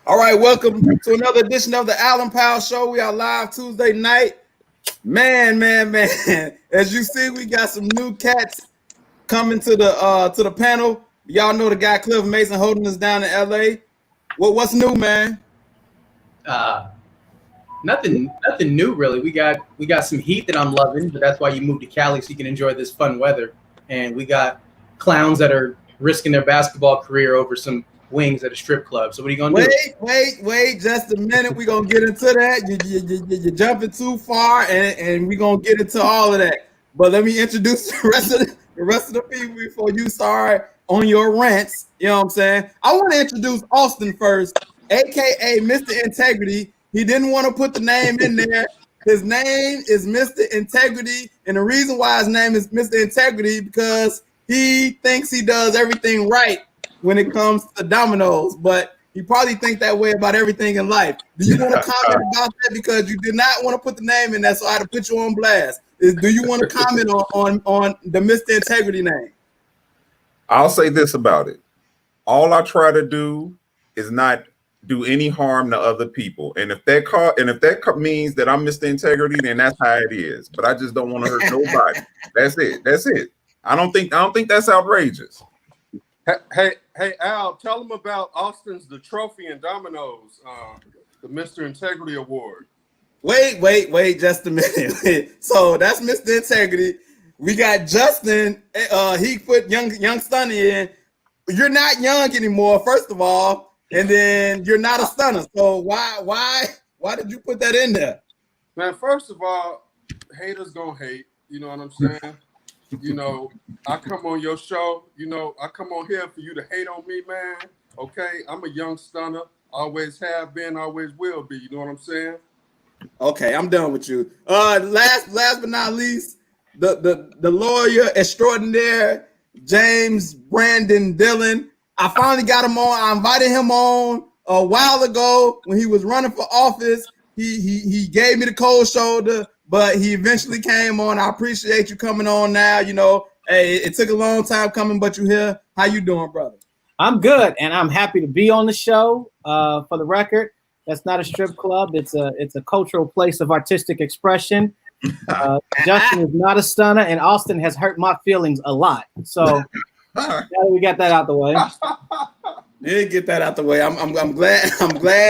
All right, welcome to another edition of the Allen Powell Show. We are live Tuesday night. Man. As you see, we got some new cats coming to the panel. Y'all know the guy Cliff Mason holding us down in LA. What's new, man? Nothing new really. We got some heat that I'm loving, but that's why you moved to Cali so you can enjoy this fun weather. And we got clowns that are risking their basketball career over some wings at a strip club. So what are you gonna do? Wait, just a minute. We're gonna get into that. You're jumping too far, and we're gonna get into all of that. But let me introduce the rest of the people before you start on your rants. You know what I'm saying? I want to introduce Austin first, aka Mr. Integrity. He didn't want to put the name in there. His name is Mr. Integrity, and the reason why his name is Mr. Integrity because he thinks he does everything right when it comes to dominoes, but you probably think that way about everything in life. Do you want to comment about that? Because you did not want to put the name in there, so I had to put you on blast. Do you want to comment on the Mr. Integrity name? I'll say this about it. All I try to do is not do any harm to other people. And if that means that I'm Mr. Integrity, then that's how it is. But I just don't want to hurt nobody. That's it. I don't think that's outrageous. Hey, Al, tell them about Austin's The Trophy and Dominoes, the Mr. Integrity Award. Wait, just a minute. So that's Mr. Integrity. We got Justin. He put young Stunner in. You're not young anymore, first of all, and then you're not a stunner. So why did you put that in there? Man, first of all, haters gonna hate. You know what I'm saying? You know, I come on your show, I come on here for you to hate on me, man. Okay, I'm a young stunner, always have been, always will be. You know what I'm saying? Okay, I'm done with you. Last but not least, the lawyer extraordinaire, James Brandon Dillon. I finally got him on. I invited him on a while ago when he was running for office. He gave me the cold shoulder, but he eventually came on. I appreciate you coming on now. Hey, it took a long time coming, but you're here. How you doing, brother? I'm good, and I'm happy to be on the show. For the record, that's not a strip club. It's a cultural place of artistic expression. Justin is not a stunner, and Austin has hurt my feelings a lot. So now that we got that out the way. Did get that out the way. I'm glad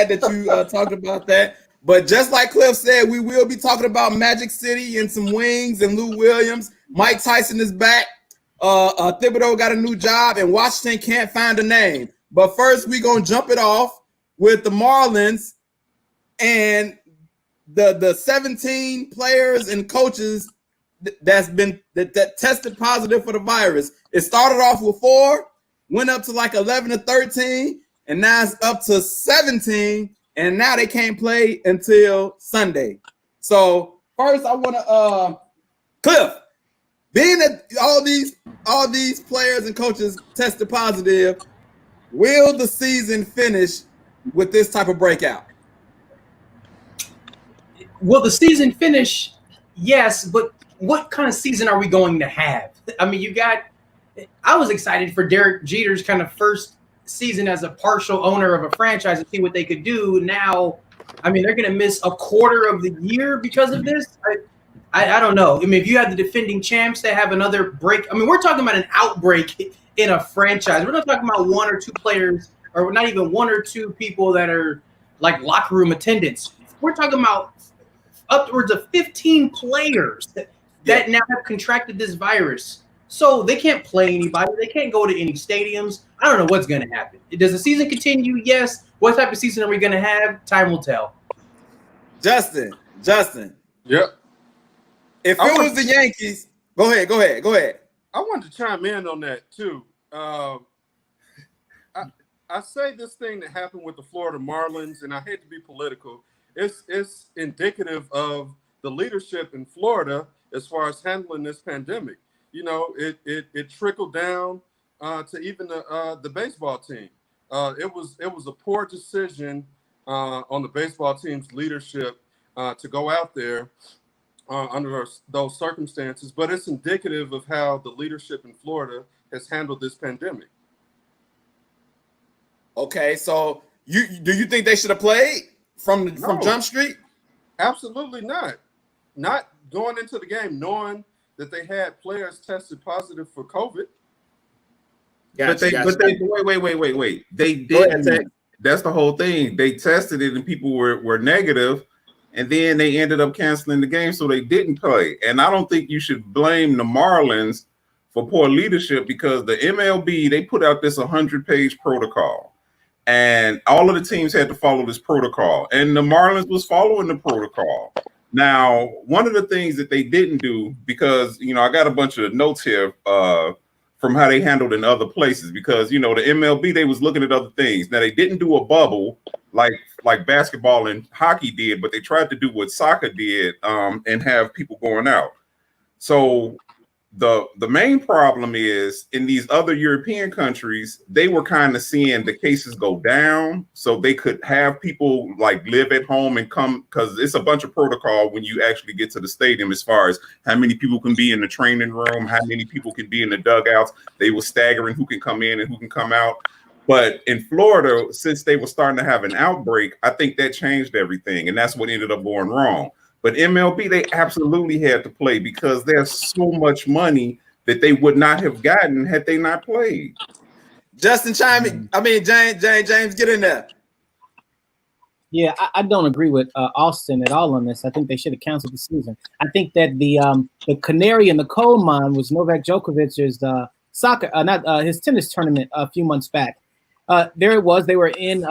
that you talked about that. But just like Cliff said, we will be talking about Magic City and some wings and Lou Williams. Mike Tyson is back. Thibodeau got a new job, and Washington can't find a name. But first, we're going to jump it off with the Marlins and the 17 players and coaches that tested positive for the virus. It started off with 4, went up to like 11 or 13, and now it's up to 17. And now they can't play until Sunday. So first, I want to Cliff, being that all these players and coaches tested positive, will the season finish with this type of breakout? Will the season finish? Yes, but what kind of season are we going to have? I mean, I was excited for Derek Jeter's kind of first season as a partial owner of a franchise and see what they could do. Now, I mean, they're going to miss a quarter of the year because of this. I don't know. I mean, if you have the defending champs that have another break, I mean, we're talking about an outbreak in a franchise. We're not talking about 1 or 2 players, or not even 1 or 2 people that are like locker room attendants. We're talking about upwards of 15 players that now have contracted this virus. So they can't play anybody. They can't go to any stadiums. I don't know what's going to happen. Does the season continue? Yes. What type of season are we going to have? Time will tell. Justin. Yep. If it was the Yankees, go ahead. I wanted to chime in on that too. I say this thing that happened with the Florida Marlins, and I hate to be political. It's indicative of the leadership in Florida as far as handling this pandemic. It trickled down to even the baseball team. It was a poor decision on the baseball team's leadership to go out there under those circumstances, but it's indicative of how the leadership in Florida has handled this pandemic. Okay, so do you think they should have played from Jump Street? Absolutely not. Not going into the game knowing that they had players tested positive for COVID. But they wait. They didn't. That's the whole thing. They tested it and people were negative, and then they ended up canceling the game, so they didn't play. And I don't think you should blame the Marlins for poor leadership, because the MLB, they put out this 100-page protocol, and all of the teams had to follow this protocol, and the Marlins was following the protocol. Now, one of the things that they didn't do, because I got a bunch of notes here from how they handled in other places, because the MLB, they was looking at other things. Now, they didn't do a bubble like basketball and hockey did, but they tried to do what soccer did and have people going out. So the main problem is, in these other European countries, they were kind of seeing the cases go down, so they could have people live at home and come, because it's a bunch of protocol when you actually get to the stadium, as far as how many people can be in the training room, how many people can be in the dugouts. They were staggering who can come in and who can come out. But in Florida, since they were starting to have an outbreak, I think that changed everything, and that's what ended up going wrong. But MLB, they absolutely had to play, because there's so much money that they would not have gotten had they not played. Justin, James, get in there. Yeah, I don't agree with Austin at all on this. I think they should have canceled the season. I think that the canary in the coal mine was Novak Djokovic's his tennis tournament a few months back. There it was. They were in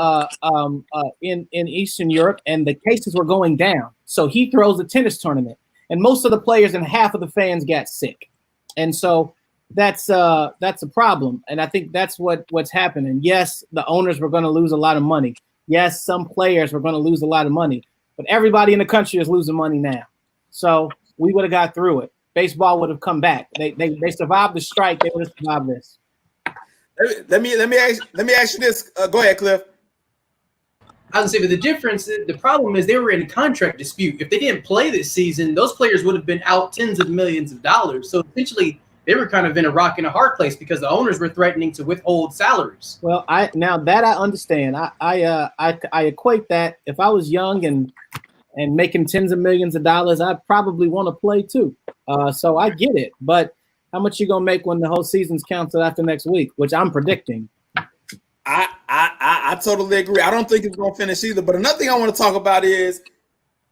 Eastern Europe, and the cases were going down. So he throws a tennis tournament, and most of the players and half of the fans got sick, and so that's a problem. And I think that's what's happening. Yes, the owners were going to lose a lot of money. Yes, some players were going to lose a lot of money, but everybody in the country is losing money now. So we would have got through it. Baseball would have come back. They survived the strike. They would have survived this. Let me ask you this. Go ahead, Cliff. I was gonna say, but the problem is they were in a contract dispute. If they didn't play this season, those players would have been out tens of millions of dollars. So essentially, they were kind of in a rock and a hard place, because the owners were threatening to withhold salaries. Well, now that I understand, I equate that. If I was young and making tens of millions of dollars, I'd probably want to play too. So I get it, but how much you gonna make when the whole season's canceled after next week, which I'm predicting? I totally agree. I don't think it's gonna finish either. But another thing I want to talk about is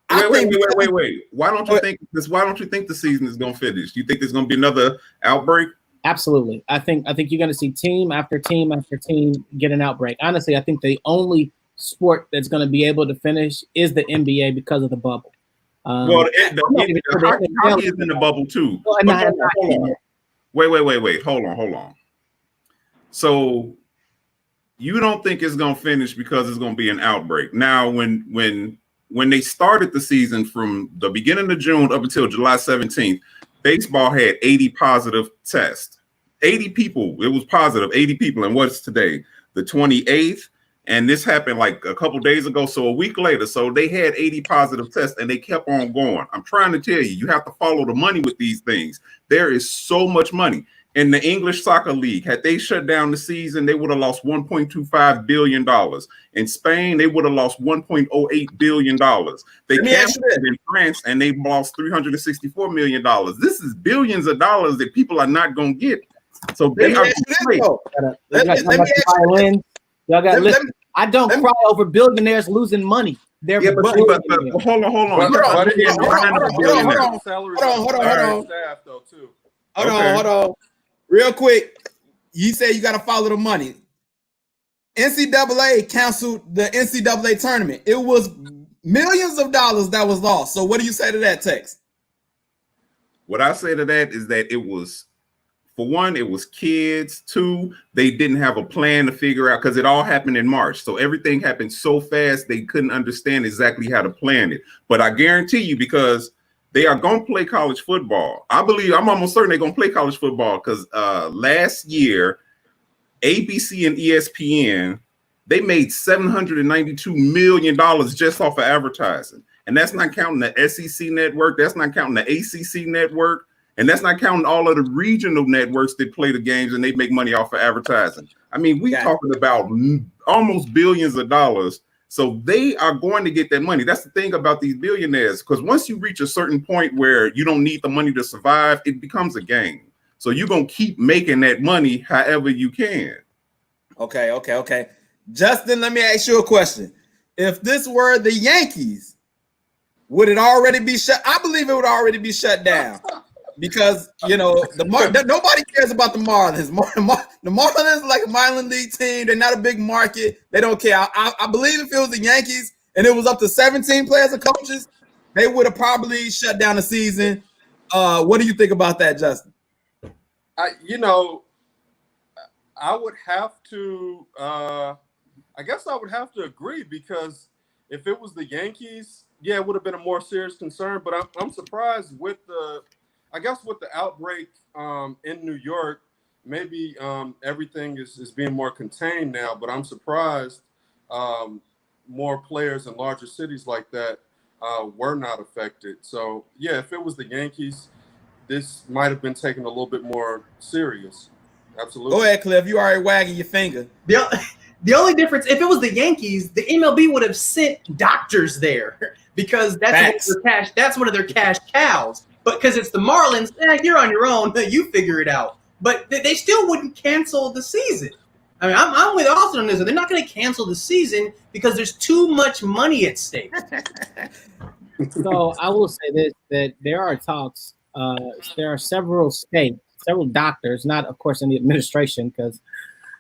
wait. Why don't you think the season is gonna finish? Do you think there's gonna be another outbreak? Absolutely. I think you're gonna see team after team after team get an outbreak. Honestly, I think the only sport that's gonna be able to finish is the NBA because of the bubble. Well, hockey is in the bubble too. Wait. Hold on. So you don't think it's going to finish because it's going to be an outbreak? Now, when they started the season from the beginning of June up until July 17th, baseball had 80 positive tests. 80 people. It was positive, 80 people. And what's today? The 28th. And this happened like a couple days ago, so a week later. So they had 80 positive tests, and they kept on going. I'm trying to tell you, you have to follow the money with these things. There is so much money. In the English Soccer League, had they shut down the season, they would have lost $1.25 billion. In Spain, they would have lost $1.08 billion. They canceled it in France, and they lost $364 million. This is billions of dollars that people are not going to get. So they are I don't cry over billionaires losing money. They're hold on. Hold on. Real quick, you say you got to follow the money. NCAA canceled the NCAA tournament. It was millions of dollars that was lost. So what do you say to that, Tex? What I say to that is that it was, for one, it was kids. Two, they didn't have a plan to figure out, because it all happened in March. So everything happened so fast, they couldn't understand exactly how to plan it. But I guarantee you, because they are going to play college football. I'm almost certain they're going to play college football, because last year, ABC and ESPN, they made $792 million just off of advertising. And that's not counting the SEC network. That's not counting the ACC network. And that's not counting all of the regional networks that play the games and they make money off of advertising. I mean, we talking about almost billions of dollars. So they are going to get that money. That's the thing about these billionaires, because once you reach a certain point where you don't need the money to survive, it becomes a game. So you're going to keep making that money however you can. Okay. Justin, let me ask you a question. If this were the Yankees, would it already be shut? I believe it would already be shut down. Because, you know, nobody cares about the Marlins. The Marlins are like a minor league team. They're not a big market. They don't care. I believe if it was the Yankees and it was up to 17 players and coaches, they would have probably shut down the season. What do you think about that, Justin? I would have to I guess I would have to agree, because if it was the Yankees, yeah, it would have been a more serious concern. But I'm surprised with the outbreak in New York, maybe everything is being more contained now, but I'm surprised more players in larger cities like that were not affected. So, yeah, if it was the Yankees, this might have been taken a little bit more serious. Absolutely. Go ahead, Cliff. You already wagging your finger. The only difference, if it was the Yankees, the MLB would have sent doctors there because that's one of their cash cows. But because it's the Marlins, you're on your own. You figure it out. But they still wouldn't cancel the season. I mean, I'm with Austin on this. They're not going to cancel the season because there's too much money at stake. So I will say this, that there are talks. There are several states, several doctors, not, of course, in the administration, because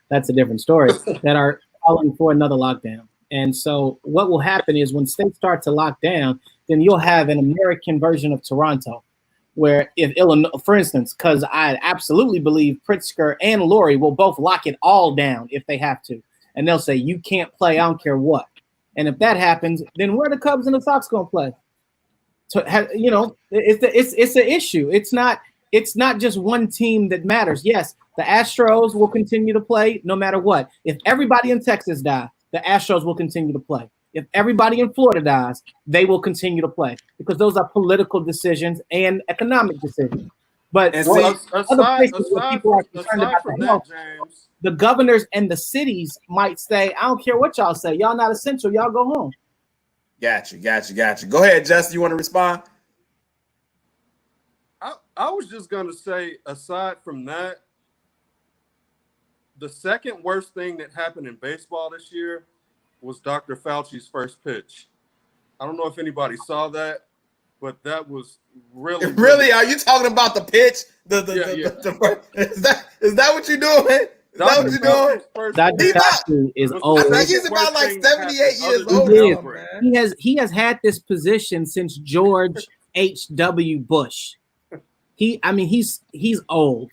that's a different story, that are calling for another lockdown. And so what will happen is when states start to lock down, then you'll have an American version of Toronto, where if Illinois, for instance, because I absolutely believe Pritzker and Laurie will both lock it all down if they have to. And they'll say, you can't play, I don't care what. And if that happens, then where are the Cubs and the Sox going to play? So, it's an issue. It's not just one team that matters. Yes, the Astros will continue to play no matter what. If everybody in Texas dies, the Astros will continue to play. If everybody in Florida dies, they will continue to play, because those are political decisions and economic decisions. But other places where people are concerned about the health, the governors and the cities might say, I don't care what y'all say. Y'all not essential. Y'all go home. Gotcha. Go ahead, Justin. You want to respond? I was just going to say, aside from that, the second worst thing that happened in baseball this year was Dr. Fauci's first pitch. I don't know if anybody saw that, but that was really. Really? Are you talking about the pitch? Is that what you're doing, man? Is that what you're doing? Dr. Fauci is old. I think he's about like 78 years old. Man. He has had this position since George H.W. Bush. He's old.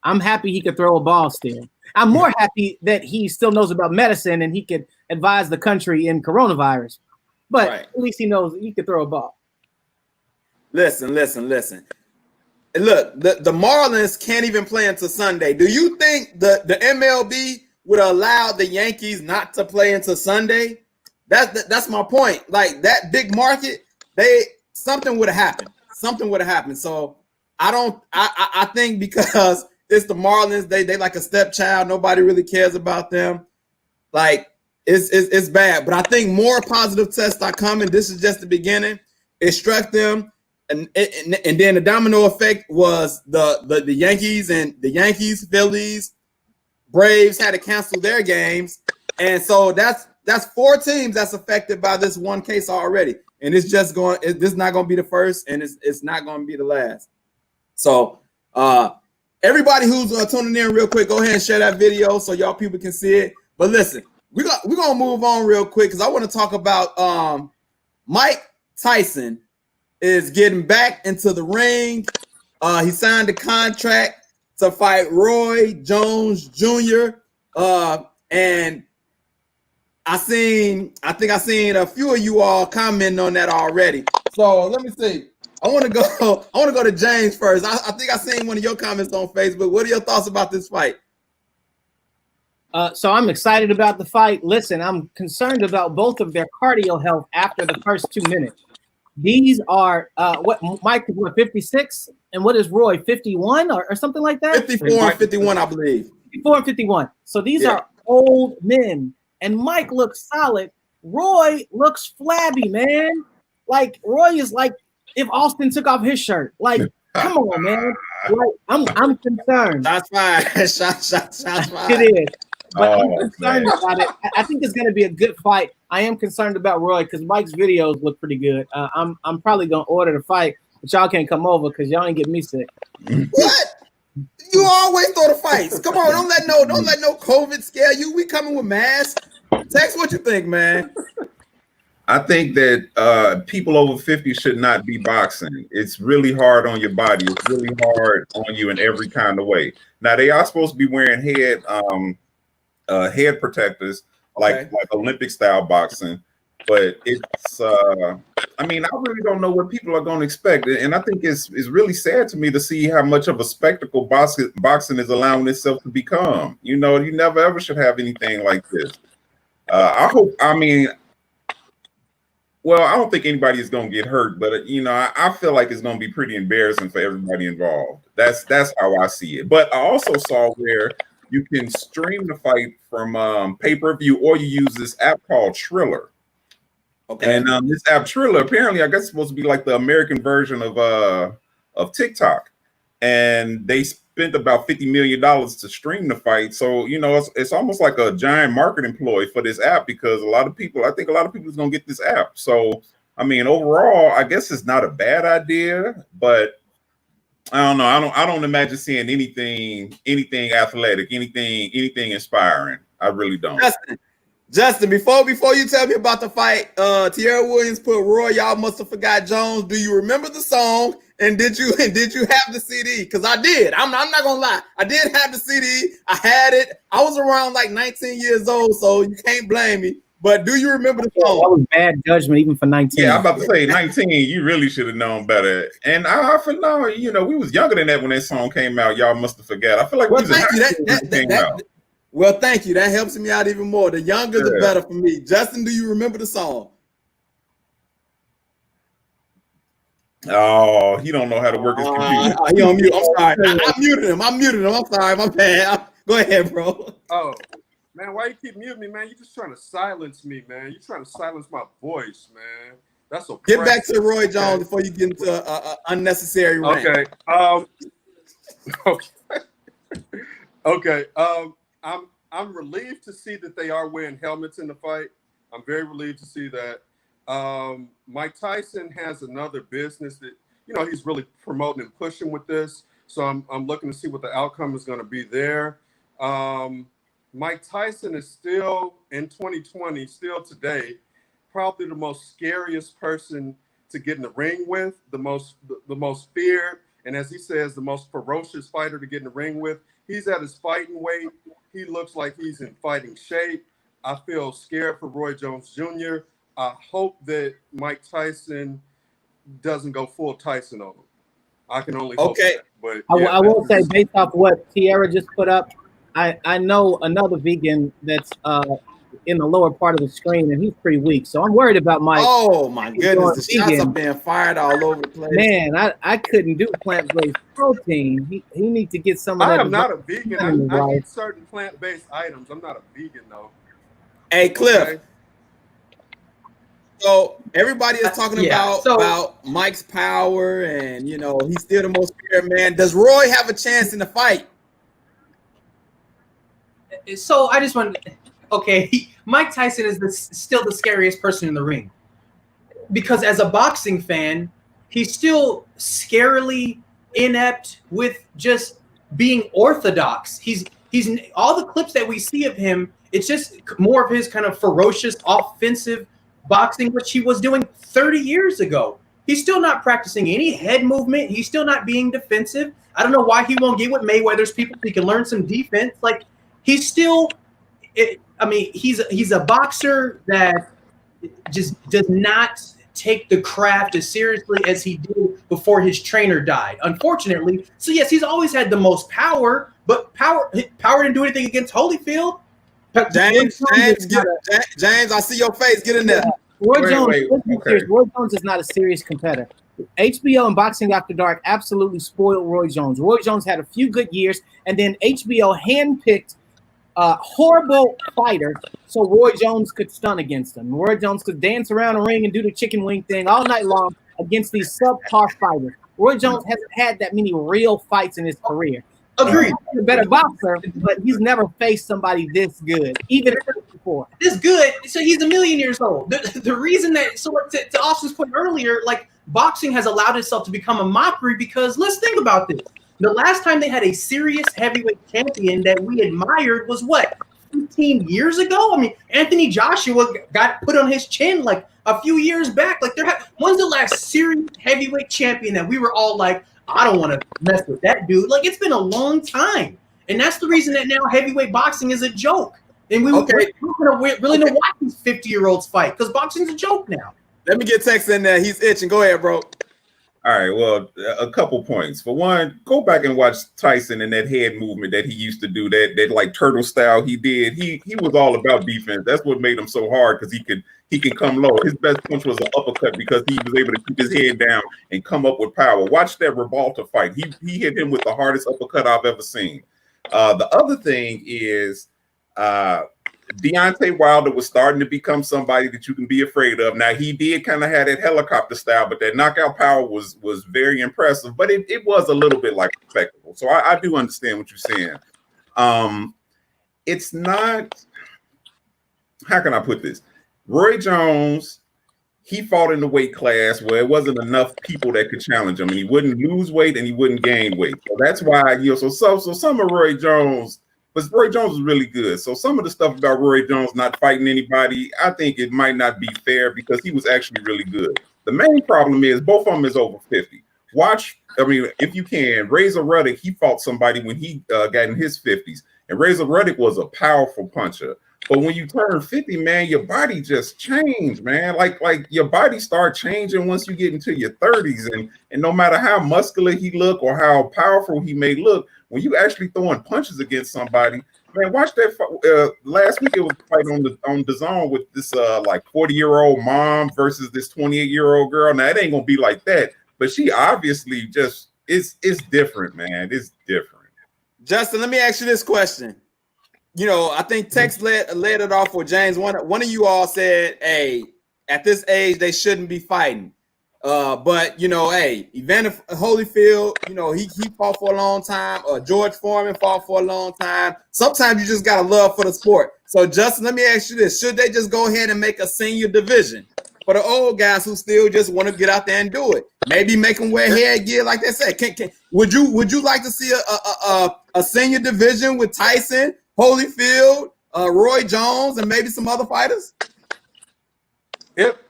I'm happy he could throw a ball still. I'm more happy that he still knows about medicine and he could advise the country in coronavirus. But at least he knows he could throw a ball. Listen. Look, the Marlins can't even play until Sunday. Do you think the MLB would allow the Yankees not to play until Sunday? That's my point. Like, that big market, something would have happened. So I think because it's the Marlins, they like a stepchild. Nobody really cares about them. Like, it's bad. But I think more positive tests are coming. This is just the beginning. It struck them. And then the domino effect was the Yankees and the Yankees, Phillies, Braves had to cancel their games. And so that's 4 teams that's affected by this one case already. And it's just this is not going to be the first, and it's not going to be the last. So everybody who's tuning in real quick, go ahead and share that video so y'all people can see it. But listen, we're going to move on real quick because I want to talk about Mike Tyson is getting back into the ring. He signed a contract to fight Roy Jones Jr. And I think I seen a few of you all commenting on that already. So let me see. I want to go to James first. I think I seen one of your comments on Facebook. What are your thoughts about this fight? So I'm excited about the fight. Listen, I'm concerned about both of their cardio health after the first 2 minutes. These are what Mike is what 56, and what is Roy 51 or something like that? 54 and 51, I believe. 54 and 51. So these are old men, and Mike looks solid. Roy looks flabby, man. Like Roy is like if Austin took off his shirt. Like, come on, man. Like, I'm concerned. Shots fired. Shots fired. It is. But I'm concerned about it. I think it's going to be a good fight. I am concerned about Roy because Mike's videos look pretty good. I'm probably going to order the fight, but y'all can't come over because y'all ain't get me sick. What? You always throw the fights. Come on, don't let no COVID scare you. We coming with masks. Tex, what you think, man? I think that people over 50 should not be boxing. It's really hard on your body. It's really hard on you in every kind of way. Now they are supposed to be wearing head protectors like Olympic style boxing, but it's I mean, I really don't know what people are going to expect, and I think it's really sad to me to see how much of a spectacle boxing is allowing itself to become. You know, you never ever should have anything like this. I don't think anybody is going to get hurt, but you know, I feel like it's going to be pretty embarrassing for everybody involved. That's how I see it. But I also saw where you can stream the fight from pay-per-view, or you use this app called Triller. Okay. And this app Triller, apparently, I guess it's supposed to be like the American version of TikTok. And they spent about $50 million to stream the fight. So, you know, it's almost like a giant marketing ploy for this app because I think a lot of people is going to get this app. So, I mean, overall, I guess it's not a bad idea, but I don't know. I don't imagine seeing anything athletic, anything inspiring. I really don't. Justin, before you tell me about the fight, Tierra Williams put Roy, y'all must have forgot Jones. Do you remember the song? And did you have the CD? Because I did. I'm not gonna lie. I did have the CD. I had it. I was around like 19 years old, so you can't blame me. But do you remember the song? That was bad judgment, even for 19. Yeah, I'm about to say 19. You really should have known better. And I feel now, you know, we was younger than that when that song came out. Y'all must have forgot. I feel like Well, thank you. That helps me out even more. The younger, the better for me. Justin, do you remember the song? Oh, he don't know how to work his computer. He on mute. I'm sorry. I muted him. I'm sorry. My bad. Go ahead, bro. Oh, man, why you keep muting me, man? You just trying to silence me, man. You trying to silence my voice, man. That's so. Get back to Roy Jones before you get into unnecessary rant. Okay. Okay. I'm relieved to see that they are wearing helmets in the fight. I'm very relieved to see that. Mike Tyson has another business that, you know, he's really promoting and pushing with this. So I'm looking to see what the outcome is going to be there. Mike Tyson is still in 2020, still today, probably the most scariest person to get in the ring with, the most feared, and as he says, the most ferocious fighter to get in the ring with. He's at his fighting weight. He looks like he's in fighting shape. I feel scared for Roy Jones Jr. I hope that Mike Tyson doesn't go full Tyson on him. I can only hope that. But yeah, I will say, based off what Tierra just put up, I know another vegan that's in the lower part of the screen, and he's pretty weak. So I'm worried about Mike. Oh my goodness, the shots are being fired all over the place. Man, I couldn't do plant-based protein. He needs to get some of that. I am not a vegan. I eat certain plant-based items. I'm not a vegan though. Hey, Cliff. Okay. So everybody is talking about Mike's power, and you know he's still the most feared man. Does Roy have a chance in the fight? So I just want to. Okay, Mike Tyson is still the scariest person in the ring because as a boxing fan, he's still scarily inept with just being orthodox. He's all the clips that we see of him. It's just more of his kind of ferocious offensive boxing, which he was doing 30 years ago. He's still not practicing any head movement. He's still not being defensive. I don't know why he won't get with Mayweather's people so he can learn some defense. Like he's still. He's a boxer that just does not take the craft as seriously as he did before his trainer died, unfortunately. So yes, he's always had the most power, but power didn't do anything against Holyfield. James, I see your face. Get in there. Roy Jones. Okay. Roy Jones is not a serious competitor. HBO and Boxing After Dark absolutely spoiled Roy Jones. Roy Jones had a few good years, and then HBO handpicked horrible fighters so Roy Jones could stun against them. Roy Jones could dance around the ring and do the chicken wing thing all night long against these subpar fighters. Roy Jones hasn't had that many real fights in his career. Agreed. He's a better boxer, but he's never faced somebody this good, even before. This good. So he's a million years old. The reason that, so to Austin's point earlier, like boxing has allowed itself to become a mockery because let's think about this. The last time they had a serious heavyweight champion that we admired was what, 15 years ago? I mean, Anthony Joshua got put on his chin like a few years back. Like, when's the last serious heavyweight champion that we were all like, I don't want to mess with that dude? Like, it's been a long time. And that's the reason that now heavyweight boxing is a joke. And we're not really to watch these 50-year-olds fight because boxing's a joke now. Let me get Tex in there. He's itching. Go ahead, bro. All right, well, a couple points. For one, go back and watch Tyson and that head movement that he used to do, that like turtle style he did. He was all about defense. That's what made him so hard because he can come low. His best punch was an uppercut because he was able to keep his head down and come up with power. Watch that Rebalta fight. He hit him with the hardest uppercut I've ever seen. The other thing is Deontay Wilder was starting to become somebody that you can be afraid of. Now, he did kind of have that helicopter style, but that knockout power was very impressive, but it was a little bit like a spectacle. So I do understand what you're saying. It's not, how can I put this? Roy Jones, he fought in the weight class where it wasn't enough people that could challenge him, and he wouldn't lose weight and he wouldn't gain weight. So that's why, so some of Roy Jones, but Roy Jones is really good. So some of the stuff about Roy Jones not fighting anybody, I think it might not be fair because he was actually really good. The main problem is both of them is over 50. Watch, if you can, Razor Ruddock, he fought somebody when he got in his 50s. And Razor Ruddock was a powerful puncher. But when you turn 50, man, your body just changed, man. Like your body start changing once you get into your 30s. And no matter how muscular he look or how powerful he may look, when you actually throwing punches against somebody, man, watch that. Last week it was a fight on the zone with this like 40-year-old mom versus this 28-year-old girl. Now it ain't gonna be like that, but she obviously just it's different, man. It's different. Justin, let me ask you this question. I think Tex led it off with James. One of you all said, hey, at this age, they shouldn't be fighting. But hey, Evander Holyfield, he fought for a long time. George Foreman fought for a long time. Sometimes you just got a love for the sport. So Justin, let me ask you this. Should they just go ahead and make a senior division for the old guys who still just want to get out there and do it? Maybe make them wear headgear like they said. Would you like to see a senior division with Tyson, Holyfield, Roy Jones, and maybe some other fighters?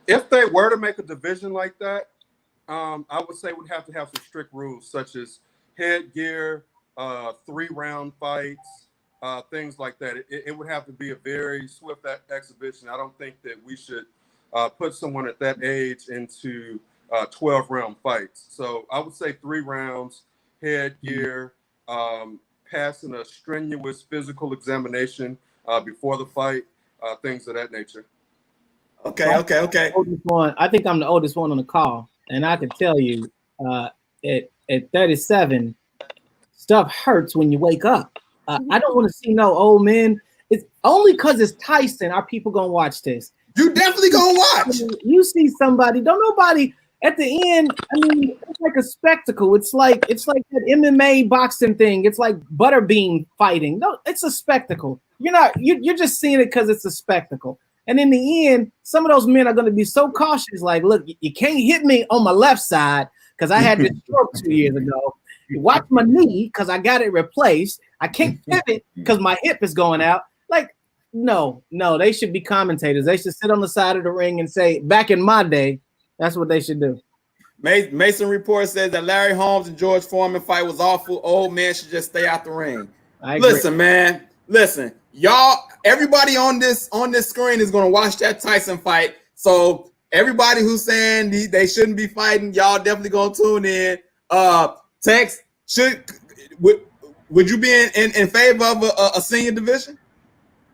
If they were to make a division like that, I would say we'd have to have some strict rules such as headgear, 3-round fights, things like that. It would have to be a very swift exhibition. I don't think that we should put someone at that age into 12-round fights. So I would say 3 rounds, headgear, passing a strenuous physical examination before the fight, things of that nature. Okay. I think I'm the oldest one on the call, and I can tell you, at 37, stuff hurts when you wake up. I don't want to see no old men. It's only because it's Tyson. Are people gonna watch this? You definitely gonna watch. You see somebody. Don't nobody at the end. It's like a spectacle. It's like that MMA boxing thing. It's like butterbean fighting. No, it's a spectacle. You're just seeing it because it's a spectacle. And in the end, some of those men are going to be so cautious. Like, look, you can't hit me on my left side because I had this stroke 2 years ago. You watch my knee because I got it replaced. I can't pivot because my hip is going out. Like, no, they should be commentators. They should sit on the side of the ring and say, back in my day, that's what they should do. Mason Report says that Larry Holmes and George Foreman fight was awful. Old man should just stay out the ring. Listen, man. Listen, y'all. Everybody on this screen is going to watch that Tyson fight. So everybody who's saying they shouldn't be fighting, y'all definitely going to tune in. Tex, would you be in favor of a senior division?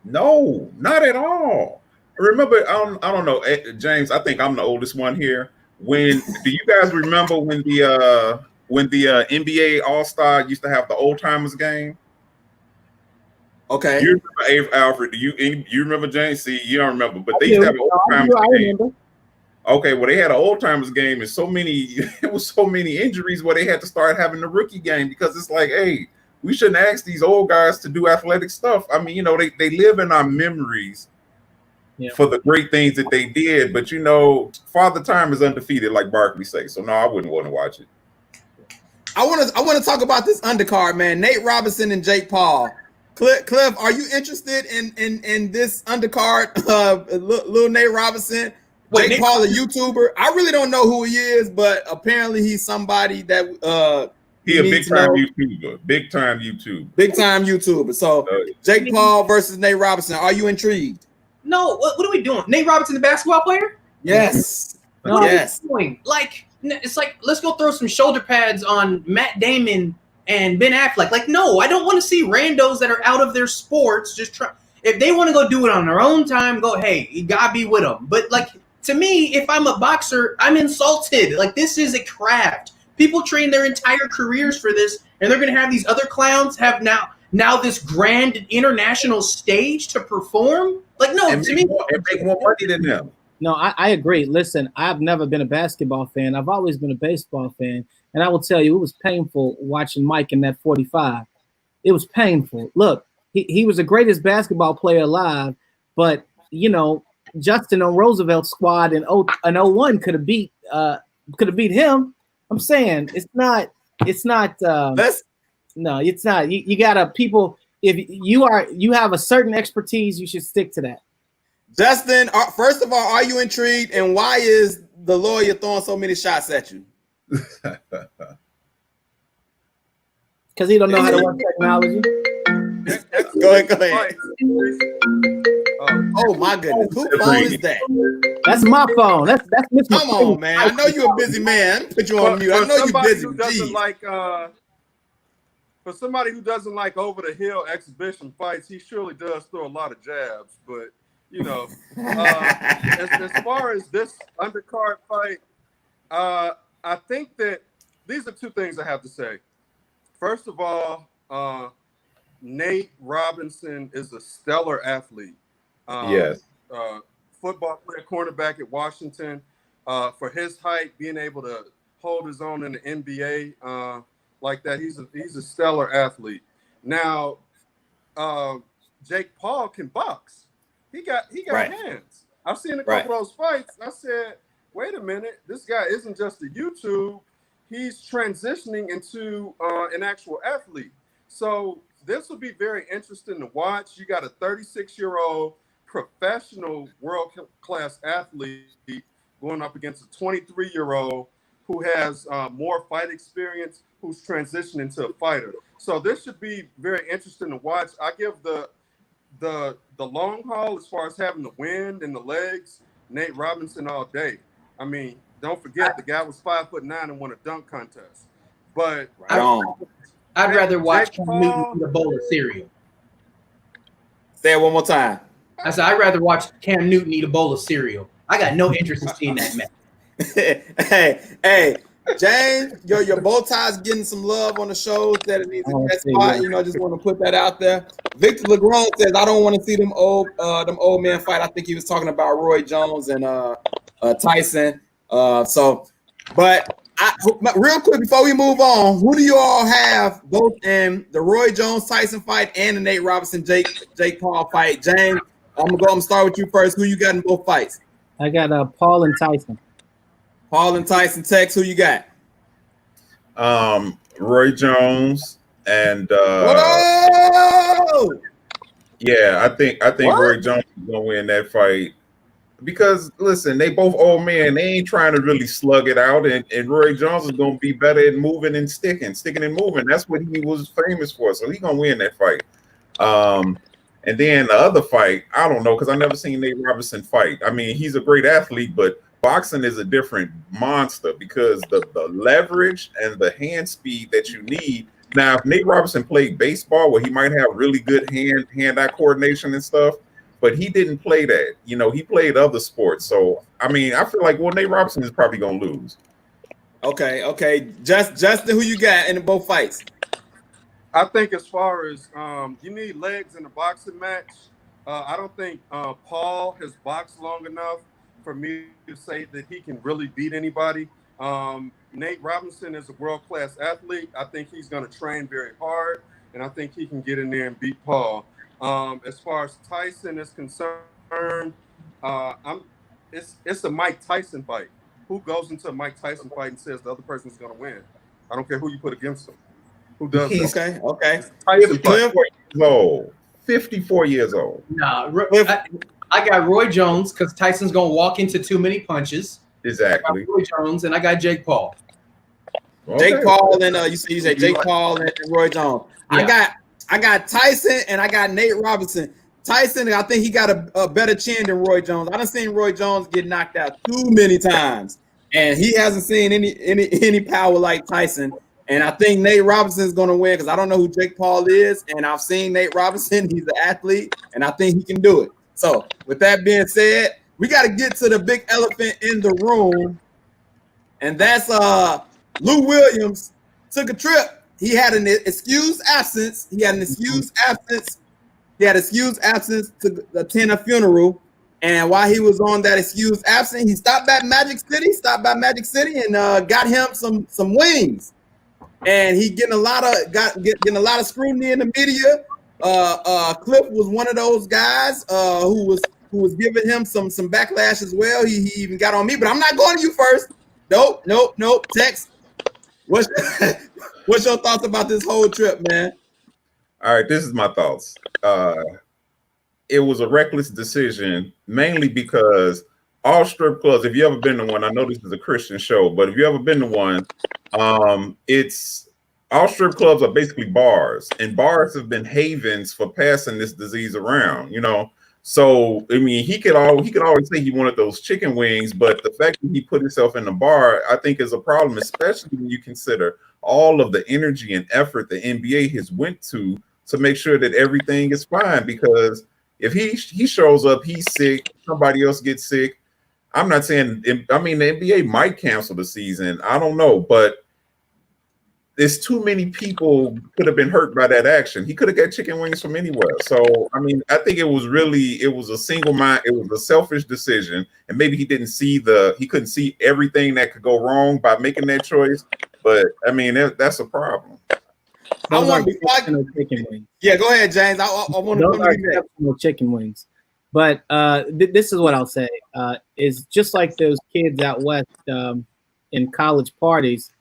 No, not at all. remember. I don't know, James. I think I'm the oldest one here. Do you guys remember when the NBA All Star used to have the old timers game? Okay. You remember Alfred? You remember James? See, you don't remember, but they used to have an old I timers game. remember. Okay, well, they had an old timers game, and it was so many injuries where they had to start having the rookie game because it's like, hey, we shouldn't ask these old guys to do athletic stuff. I mean, they live in our memories for the great things that they did, but Father Time is undefeated, like Barkley say. So no, I wouldn't want to watch it. I want to talk about this undercard, man. Nate Robinson and Jake Paul. Cliff, are you interested in this undercard? Little Nate Robinson. Jake Paul, a YouTuber. I really don't know who he is, but apparently he's somebody that he a big time YouTuber. Big time YouTuber. So Jake Paul versus Nate Robinson. Are you intrigued? No. What are we doing? Nate Robinson, the basketball player? Yes. What are we doing? Like, it's like, let's go throw some shoulder pads on Matt Damon and Ben Affleck. Like, no, I don't want to see randos that are out of their sports just try. If they want to go do it on their own time, go. Hey, you gotta be with them. But like. To me, if I'm a boxer, I'm insulted. Like, this is a craft. People train their entire careers for this, and they're going to have these other clowns have now this grand international stage to perform. Like, no, and to me, make more money than them. No, I agree. Listen, I've never been a basketball fan. I've always been a baseball fan, and I will tell you, it was painful watching Mike in that 45. It was painful. Look, he was the greatest basketball player alive, but Justin on Roosevelt's squad in 01 could have beat him. I'm saying it's not. No, it's not. You gotta people. If you have a certain expertise, you should stick to that. Justin, first of all, are you intrigued, and why is the lawyer throwing so many shots at you? Because he don't know how to work technology. Go ahead. Oh my goodness, whose phone is that? That's my phone. That's Mr. Come on, man. I know you're a busy man. Put you on mute. I know you're busy. For somebody who doesn't like over the hill exhibition fights, he surely does throw a lot of jabs. But as far as this undercard fight, I think that these are two things I have to say. First of all, Nate Robinson is a stellar athlete. Yes. Football player, cornerback at Washington. For his height, being able to hold his own in the NBA like that, he's a stellar athlete. Now, Jake Paul can box. He got hands. I've seen a couple of those fights. I said, wait a minute, this guy isn't just a YouTube. He's transitioning into an actual athlete. So this will be very interesting to watch. You got a 36-year-old professional world-class athlete going up against a 23-year-old who has more fight experience, who's transitioning to a fighter. So this should be very interesting to watch. I give the long haul as far as having the wind and the legs, Nate Robinson all day. I mean, don't forget the guy was 5'9" and won a dunk contest. But I'd rather watch Cam Newton eat a bowl of cereal. Say it one more time. I said I'd rather watch Cam Newton eat a bowl of cereal. I got no interest in seeing that match. Hey, James, your bow tie's getting some love on the shows that it needs a guest spot. Just want to put that out there. Victor Legron says, I don't want to see them old men fight. I think he was talking about Roy Jones and Tyson. Real quick before we move on, who do you all have both in the Roy Jones Tyson fight and the Nate Robinson Jake Paul fight? James, I'm gonna start with you first. Who you got in both fights? I got Paul and Tyson. Paul and Tyson. Tex, who you got? Roy Jones and whoa! Yeah, I think Roy Jones is gonna win that fight. Because listen, they both old men. They ain't trying to really slug it out, and Roy Jones is gonna be better at moving and sticking and moving. That's what he was famous for. So he's gonna win that fight. And then the other fight, I don't know, because I never seen Nate Robinson fight. I mean, he's a great athlete, but boxing is a different monster because the leverage and the hand speed that you need. Now, if Nate Robinson played baseball, where he might have really good hand-eye coordination and stuff, but he didn't play that. You know, he played other sports. So I mean, I feel like Nate Robinson is probably gonna lose. Okay. Justin, who you got in both fights? I think as far as you need legs in a boxing match, I don't think Paul has boxed long enough for me to say that he can really beat anybody. Nate Robinson is a world-class athlete. I think he's going to train very hard, and I think he can get in there and beat Paul. As far as Tyson is concerned, it's a Mike Tyson fight. Who goes into a Mike Tyson fight and says the other person's going to win? I don't care who you put against him. Who does that? Okay. Tyson 54 years old. 54 years old. Nah, I got Roy Jones because Tyson's gonna walk into too many punches. Exactly. I got Roy Jones and I got Jake Paul. Okay. Jake Paul and you say Jake Paul and Roy Jones. Yeah. I got Tyson and I got Nate Robinson. Tyson, I think he got a better chin than Roy Jones. I done seen Roy Jones get knocked out too many times, and he hasn't seen any power like Tyson. And I think Nate Robinson is going to win because I don't know who Jake Paul is, and I've seen Nate Robinson. He's an athlete, and I think he can do it. So, with that being said, we got to get to the big elephant in the room, and that's Lou Williams took a trip. He had an excused absence. He had excused absence to attend a funeral. And while he was on that excused absence, he stopped by Magic City, and got him some wings. And he getting a lot of scrutiny in the media. Cliff was one of those guys who was giving him some backlash as well. He even got on me, but I'm not going to you first. Nope. Tex, what's your thoughts about this whole trip, man? All right, this is my thoughts. It was a reckless decision, mainly because all strip clubs, if you ever been to one, I know this is a Christian show, but if you ever been to one, it's all strip clubs are basically bars, and bars have been havens for passing this disease around, you know. So I mean, he could always say he wanted those chicken wings, but the fact that he put himself in the bar, I think, is a problem, especially when you consider all of the energy and effort the NBA has went to make sure that everything is fine. Because if he shows up, he's sick, somebody else gets sick. I'm not saying, I mean, the NBA might cancel the season. I don't know, but there's too many people could have been hurt by that action. He could have got chicken wings from anywhere. So, I mean, I think it was a single mind. It was a selfish decision. And maybe he couldn't see everything that could go wrong by making that choice. But I mean, that's a problem. I want chicken wings. Yeah, go ahead, James. I want to chicken wings. But this is what I'll say. Is just like those kids out west in college parties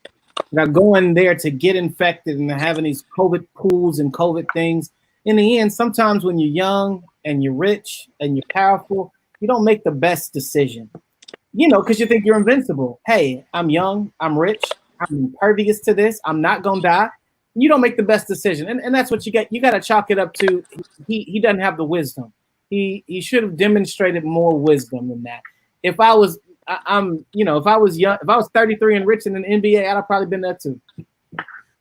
that are going there to get infected and they're having these COVID pools and COVID things. In the end, sometimes when you're young and you're rich and you're powerful, you don't make the best decision. You know, because you think you're invincible. Hey, I'm young, I'm rich, I'm impervious to this, I'm not gonna die. You don't make the best decision. And that's what you get. You got to chalk it up to he doesn't have the wisdom. He should have demonstrated more wisdom than that. If I was if I was young, if I was 33 and rich in an NBA, I'd have probably been there too.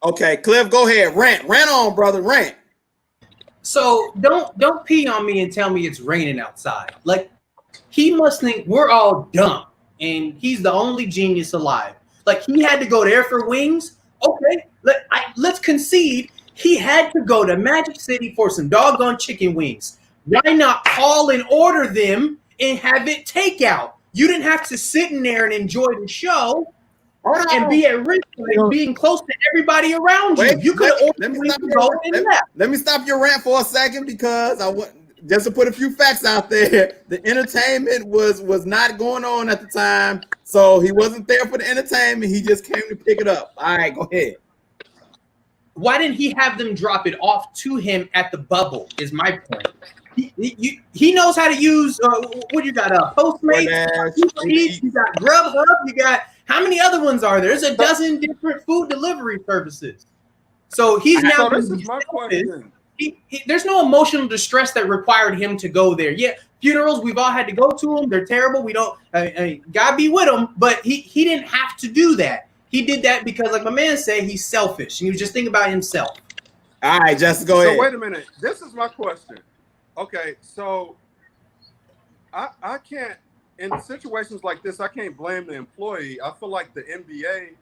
Okay, Cliff, go ahead. Rant on, brother. Rant. So don't pee on me and tell me it's raining outside. Like, he must think we're all dumb and he's the only genius alive. Like, he had to go there for wings. Okay, let's concede he had to go to Magic City for some doggone chicken wings. Why not call and order them and have it takeout? You didn't have to sit in there and enjoy the show and be at risk of being close to everybody around you. You could let me stop your rant for a second, because I want just to put a few facts out there. The entertainment was not going on at the time, so he wasn't there for the entertainment. He just came to pick it up. All right, go ahead. Why didn't he have them drop it off to him at the bubble? Is my point. He knows how to use what you got, Postmates, you got Grubhub, you got how many other ones are there? There's a dozen different food delivery services. So he's now. This is my question. There's no emotional distress that required him to go there. Yeah, funerals, we've all had to go to them. They're terrible. We don't. God be with him, but he didn't have to do that. He did that because, like my man said, he's selfish. He was just thinking about himself. All right, just go ahead. So wait a minute. This is my question. Okay, so I can't, in situations like this, I can't blame the employee. I feel like the NBA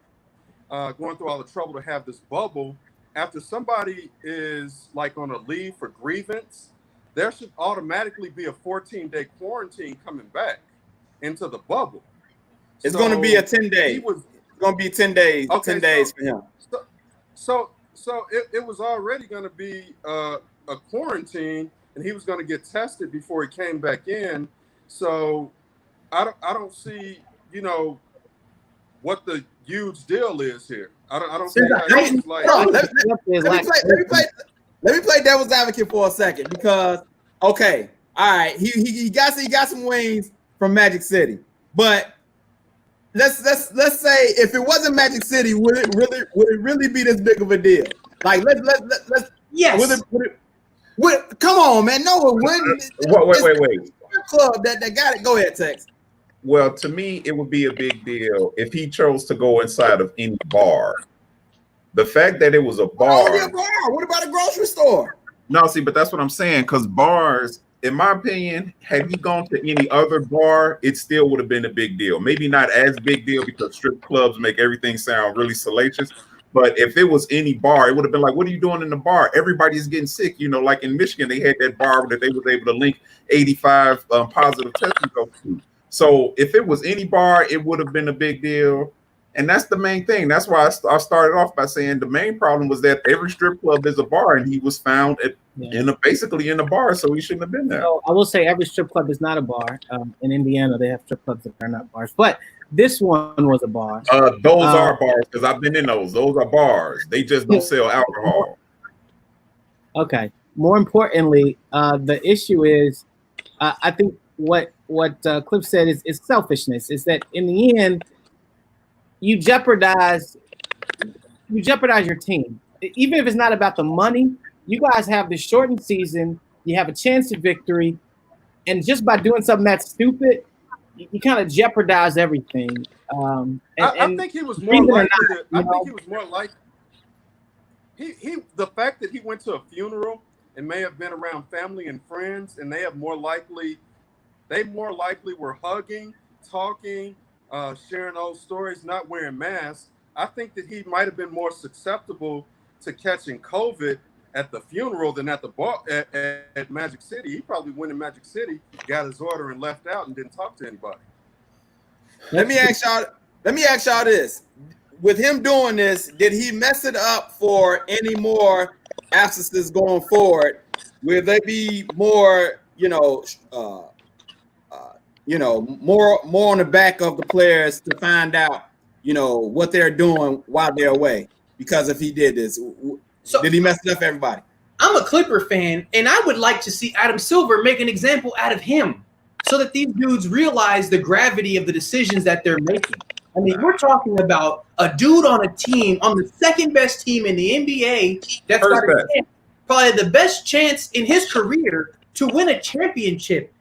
going through all the trouble to have this bubble. After somebody is like on a leave for grievance, there should automatically be a 14-day quarantine coming back into the bubble. It's going to be a 10-day. It's going to be 10 days. Okay, 10 days for him. So it was already going to be a quarantine, and he was going to get tested before he came back in. So I don't see, what the huge deal is here. I don't see how it's like. Let me play devil's advocate for a second because okay, all right, he got some wings from Magic City, but let's say if it wasn't Magic City, would it really be this big of a deal? Like let's yes. Come on, man, no, it wouldn't. Wait. Club that got it. Go ahead, Tex. Well, to me, it would be a big deal if he chose to go inside of any bar. The fact that it was a bar. Only a bar. What about a grocery store? No, see, but that's what I'm saying. Because bars, in my opinion, had he gone to any other bar, it still would have been a big deal. Maybe not as big deal because strip clubs make everything sound really salacious. But if it was any bar, it would have been like, what are you doing in the bar? Everybody's getting sick. Like in Michigan, they had that bar that they was able to link 85 positive test results to. So if it was any bar, it would have been a big deal. And that's the main thing. That's why I started off by saying the main problem was that every strip club is a bar, and he was found basically in a bar, so he shouldn't have been there. So I will say every strip club is not a bar. In Indiana, they have strip clubs that are not bars. But this one was a bar. Those are bars because I've been in those. Those are bars. They just don't sell alcohol. Okay. More importantly, the issue is, I think what Cliff said is selfishness. Is that in the end, you jeopardize your team. Even if it's not about the money, you guys have this shortened season. You have a chance at victory, and just by doing something that's stupid, you kind of jeopardize everything. I think he was more likely. I think he was more like he. The fact that he went to a funeral and may have been around family and friends, and they more likely were hugging, talking, sharing old stories, not wearing masks. I think that he might have been more susceptible to catching COVID at the funeral than at the bar at Magic City. He probably went in Magic City, got his order, and left out and didn't talk to anybody. Let me ask y'all this. With him doing this, did he mess it up for any more absences going forward? Will they be more, more on the back of the players to find out, what they're doing while they're away? Because if he did this, did he mess it up for everybody? I'm a Clipper fan, and I would like to see Adam Silver make an example out of him so that these dudes realize the gravity of the decisions that they're making. I mean, we're talking about a dude on a team, on the second best team in the NBA, that's got probably the best chance in his career to win a championship.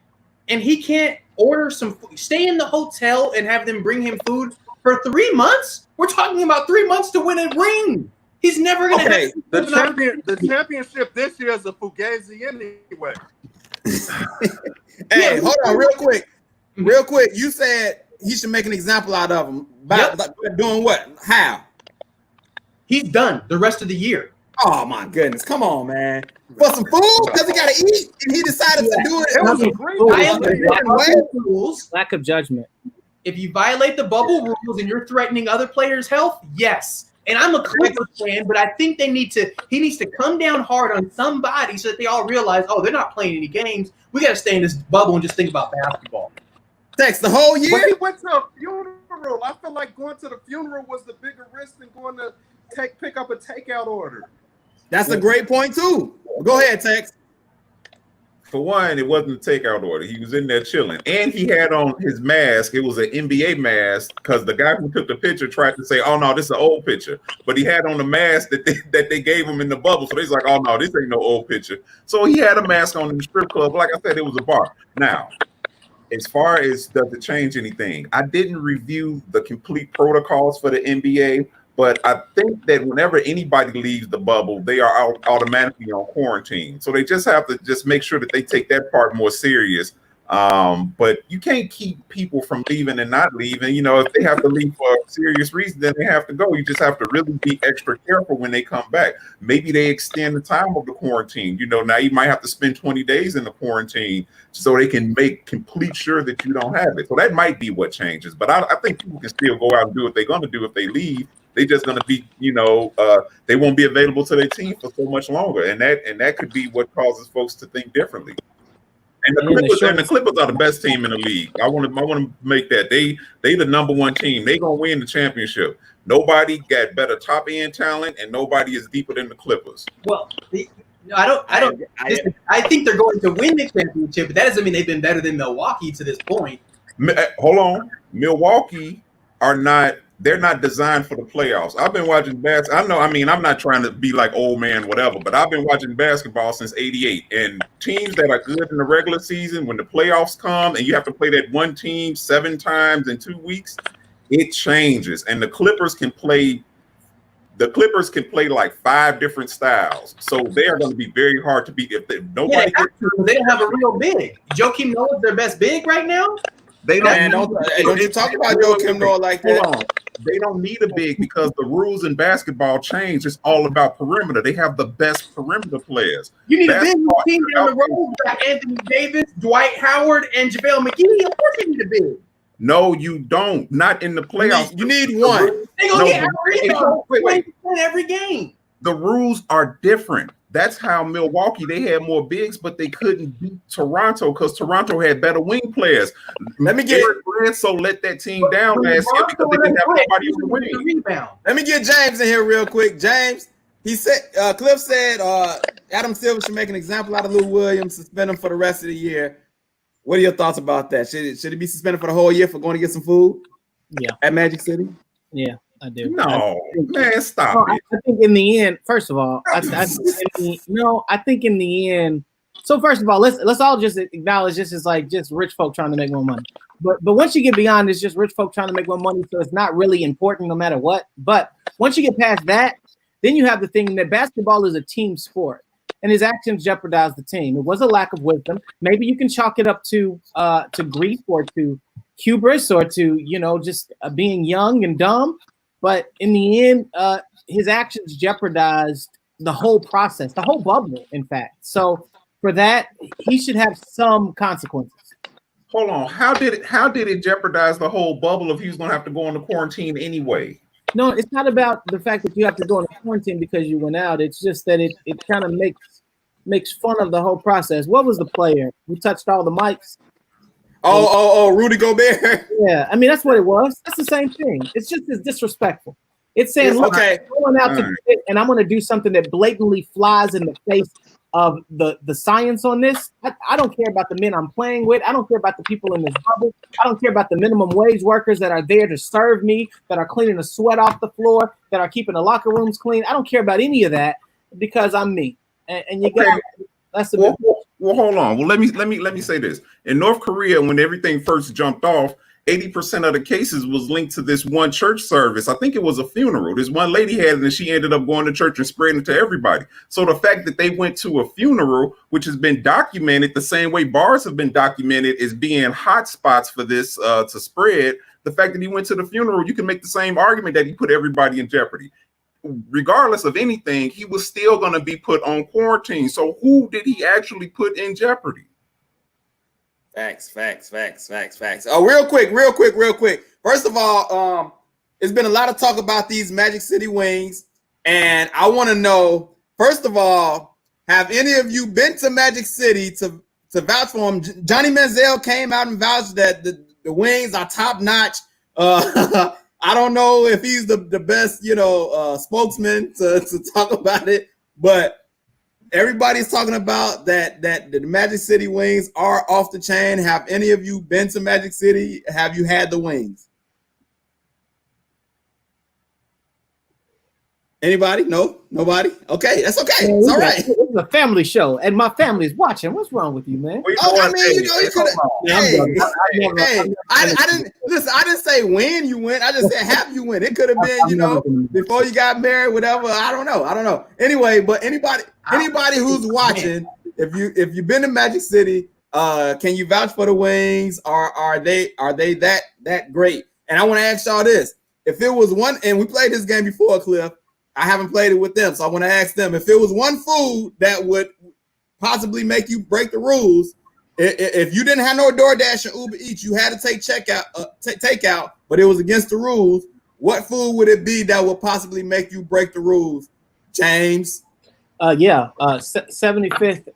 And he can't order some food, stay in the hotel and have them bring him food for 3 months? We're talking about 3 months to win a ring. He's never going to have the championship this year is a fugazi anyway. Hey, hold on real quick. You said he should make an example out of him. By doing what? How? He's done the rest of the year. Oh, my goodness. Come on, man. For some food? Because he got to eat? And he decided to do it. It was a great rules. Lack of judgment. If you violate the bubble rules and you're threatening other players' health, yes. And I'm a Clippers fan, but I think he needs to come down hard on somebody so that they all realize, they're not playing any games. We got to stay in this bubble and just think about basketball. Text the whole year? But he went to a funeral. I feel like going to the funeral was the bigger risk than going to pick up a takeout order. That's a great point, too. Go ahead, Tex. For one, it wasn't a takeout order. He was in there chilling. And he had on his mask. It was an NBA mask because the guy who took the picture tried to say, oh, no, this is an old picture. But he had on the mask that they gave him in the bubble. So he's like, oh, no, this ain't no old picture. So he had a mask on in the strip club. Like I said, it was a bar. Now, as far as does it change anything, I didn't review the complete protocols for the NBA. But I think that whenever anybody leaves the bubble, they are automatically on quarantine. So they just have to just make sure that they take that part more serious But you can't keep people from leaving and not leaving. You know, if they have to leave for a serious reason, then they have to go. You just have to really be extra careful when they come back. Maybe they extend the time of the quarantine. You know, now you might have to spend 20 days in the quarantine so they can make complete sure that you don't have it. So that might be what changes. But I think people can still go out and do what they're going to do if they leave. They just going to be, they won't be available to their team for so much longer, and that could be what causes folks to think differently. And the Clippers are the best team in the league. I want to make that they the number one team. They gonna win the championship. Nobody got better top end talent, and nobody is deeper than the Clippers. Well, I think they're going to win the championship, but that doesn't mean they've been better than Milwaukee to this point. Hold on, Milwaukee are not. They're not designed for the playoffs. I've been watching basketball. I'm not trying to be like old man, whatever, but I've been watching basketball since '88. And teams that are good in the regular season, when the playoffs come and you have to play that one team 7 times in 2 weeks, it changes. And the Clippers can play like 5 different styles. So they are going to be very hard to beat. They don't have a real big. Joakim Noah is their best big right now? Don't you talk about Joakim Noah like that. They don't need a big because the rules in basketball change. It's all about perimeter. They have the best perimeter players. You need a big team down the road. Got Anthony Davis, Dwight Howard, and JaVale McGee. Of course you need a big. No, you don't. Not in the playoffs. You need one. They gonna get every game. The rules are different. That's how Milwaukee, they had more bigs, but they couldn't beat Toronto because Toronto had better wing players. Let me let that team down last year because they didn't have anybody to win. Let me get James in here real quick. James, he said, Cliff said Adam Silver should make an example out of Lou Williams, suspend him for the rest of the year. What are your thoughts about that? Should he be suspended for the whole year for going to get some food? Yeah. At Magic City? Yeah. I do. No, man, stop it. I think in the end, first of all, I think in the end. So first of all, let's all just acknowledge this is like just rich folk trying to make more money. But once you get beyond, it's just rich folk trying to make more money, so it's not really important no matter what. But once you get past that, then you have the thing that basketball is a team sport, and his actions jeopardize the team. It was a lack of wisdom. Maybe you can chalk it up to grief or to hubris or to just being young and dumb. But in the end, his actions jeopardized the whole process, the whole bubble, in fact. So for that, he should have some consequences. Hold on. How did it jeopardize the whole bubble if he was going to have to go into quarantine anyway? No, it's not about the fact that you have to go into quarantine because you went out. It's just that it kind of makes fun of the whole process. What was the player? We touched all the mics. Rudy Gobert. Yeah, I mean that's what it was. That's the same thing. It's just as disrespectful. It's saying, look, I'm going out to it and I'm going to do something that blatantly flies in the face of the science on this. I don't care about the men I'm playing with. I don't care about the people in this bubble. I don't care about the minimum wage workers that are there to serve me, that are cleaning the sweat off the floor, that are keeping the locker rooms clean. I don't care about any of that because I'm me. And you got that's the well, hold on. Well, let me say this. In North Korea, when everything first jumped off, 80% of the cases was linked to this one church service. I think it was a funeral. This one lady had it, and she ended up going to church and spreading it to everybody. So the fact that they went to a funeral, which has been documented the same way bars have been documented as being hot spots for this to spread, the fact that he went to the funeral, you can make the same argument that he put everybody in jeopardy. Regardless of anything, he was still going to be put on quarantine. So who did he actually put in jeopardy? Facts. Oh, real quick. First of all, there's been a lot of talk about these Magic City wings, and I want to know, first of all, have any of you been to Magic City to vouch for them? Johnny Manziel came out and vouched that the wings are top notch. I don't know if he's the best, spokesman to talk about it, but everybody's talking about that the Magic City wings are off the chain. Have any of you been to Magic City? Have you had the wings? Anybody? No? Nobody? Okay, that's okay. It's all right. This is a family show, and my family's watching. What's wrong with you, man? You could have. I didn't say when you went. I just said have you went. It could have been, before you got married, whatever. I don't know. Anyway, but anybody who's watching, if you've been to Magic City, Can you vouch for the wings? Are they that great? And I want to ask y'all this: if it was one, and we played this game before, Cliff. I haven't played it with them, so I want to ask them if it was one food that would possibly make you break the rules. If you didn't have no DoorDash or Uber Eats, you had to take takeout, but it was against the rules. What food would it be that would possibly make you break the rules, James? 75th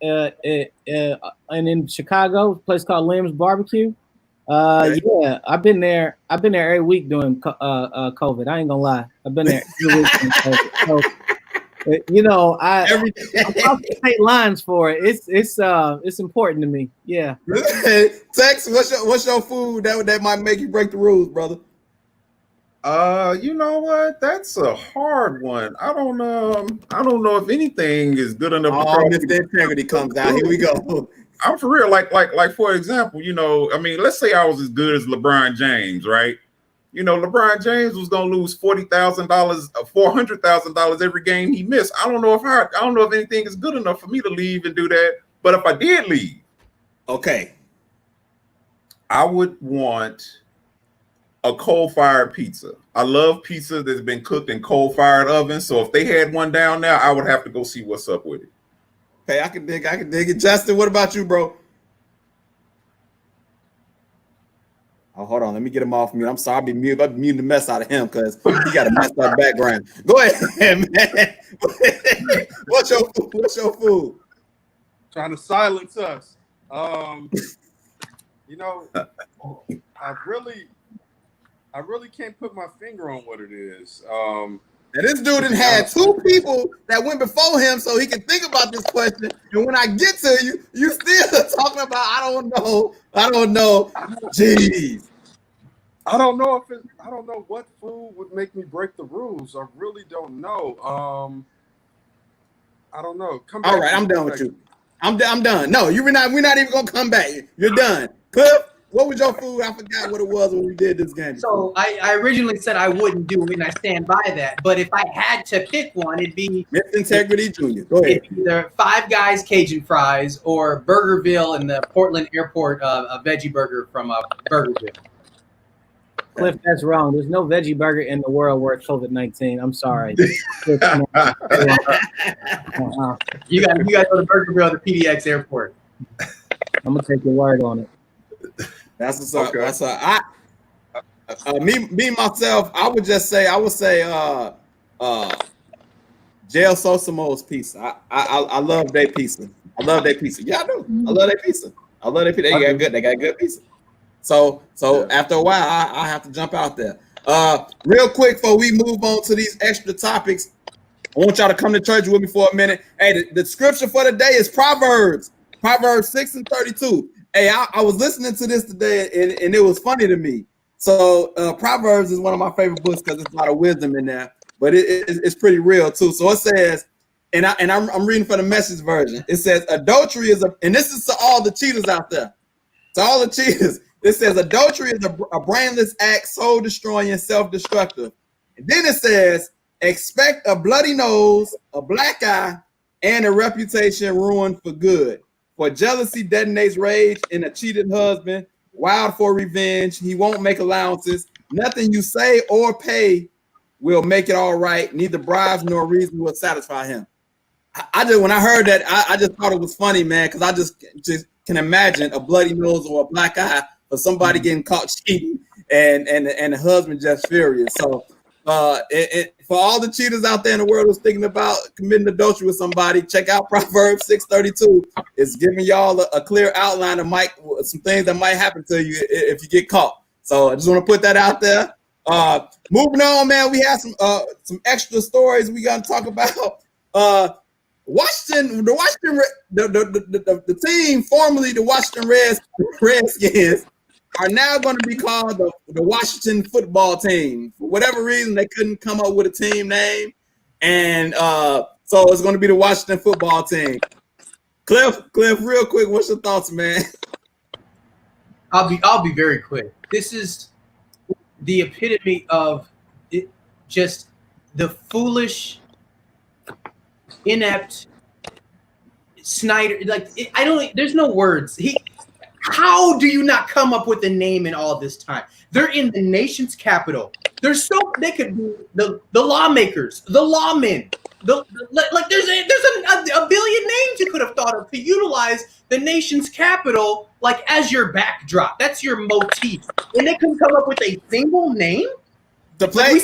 and in Chicago, a place called Lim's Barbecue. Okay. Yeah, I've been there every week during COVID. I ain't gonna lie, I've been there every week during COVID. So, you know, I'm off the state lines for it. It's important to me. Yeah. Tex, what's your food that might make you break the rules, brother? You know what? That's a hard one. I don't know if anything is good enough. Oh, Mr. Integrity comes out. Here we go. I'm for real. Like for example, you know, I mean, let's say I was as good as LeBron James, right? You know, LeBron James was gonna lose $40,000, $400,000 every game he missed. I don't know if anything is good enough for me to leave and do that. But if I did leave, okay, I would want a coal-fired pizza. I love pizza that's been cooked in coal-fired ovens. So if they had one down there, I would have to go see what's up with it. Okay, I can dig it. Justin, what about you, bro? Oh, hold on. Let me get him off mute. I'm sorry. I'll be muting the mess out of him because he got a messed up background. Go ahead, man. What's your food? Trying to silence us. You know, I really can't put my finger on what it is. And this dude had two people that went before him so he can think about this question. And when I get to you, you still talking about, I don't know. Jeez. I don't know what food would make me break the rules. I really don't know. I don't know. Come back. All right, I'm done with you. I'm done. No, we're not even gonna come back. You're done. Cliff, what was your food? I forgot what it was when we did this game. So I originally said I wouldn't do it, and I stand by that. But if I had to pick one, it'd be Mr. Integrity Jr. Go ahead. Either Five Guys Cajun fries or Burgerville in the Portland Airport, a veggie burger from Burgerville. Cliff, that's wrong. There's no veggie burger in the world where it's COVID-19. I'm sorry. You got to go to Burgerville at the PDX Airport. I'm gonna take your word on it. That's what's up. Okay. That's me myself. I would say Jail Sosamo's pizza. I love their pizza. Yeah, I do. I love their pizza. They got good pizza. So after a while, I have to jump out there. Real quick before we move on to these extra topics, I want y'all to come to church with me for a minute. Hey, the scripture for the day is Proverbs 6:32. Hey, I was listening to this today, and it was funny to me. So Proverbs is one of my favorite books because there's a lot of wisdom in there, but it's pretty real too. So it says, and I'm reading from the Message version. It says, adultery is and this is to all the cheaters out there. To all the cheaters, it says adultery is a brainless act, soul destroying and self-destructive. And then it says, expect a bloody nose, a black eye, and a reputation ruined for good. For jealousy detonates rage in a cheated husband, wild for revenge. He won't make allowances. Nothing you say or pay will make it all right. Neither bribes nor reason will satisfy him. When I heard that, I just thought it was funny, man, because I just can imagine a bloody nose or a black eye for somebody getting caught cheating and the husband just furious. So for all the cheaters out there in the world who's thinking about committing adultery with somebody, check out Proverbs 6:32. It's giving y'all a clear outline of some things that might happen to you if you get caught. So I just want to put that out there. Moving on, man, we have some extra stories we gonna talk about. The team formerly the Washington Redskins are now going to be called the Washington football team. For whatever reason, they couldn't come up with a team name. And so it's going to be the Washington football team. Cliff, real quick, what's your thoughts, man? I'll be very quick. This is the epitome of it, just the foolish, inept Snyder. There's no words. How do you not come up with a name in all this time? They're in the nation's capital. They could be the lawmakers, the lawmen. Like there's a billion names you could have thought of to utilize the nation's capital like as your backdrop. That's your motif, and they couldn't come up with a single name. To play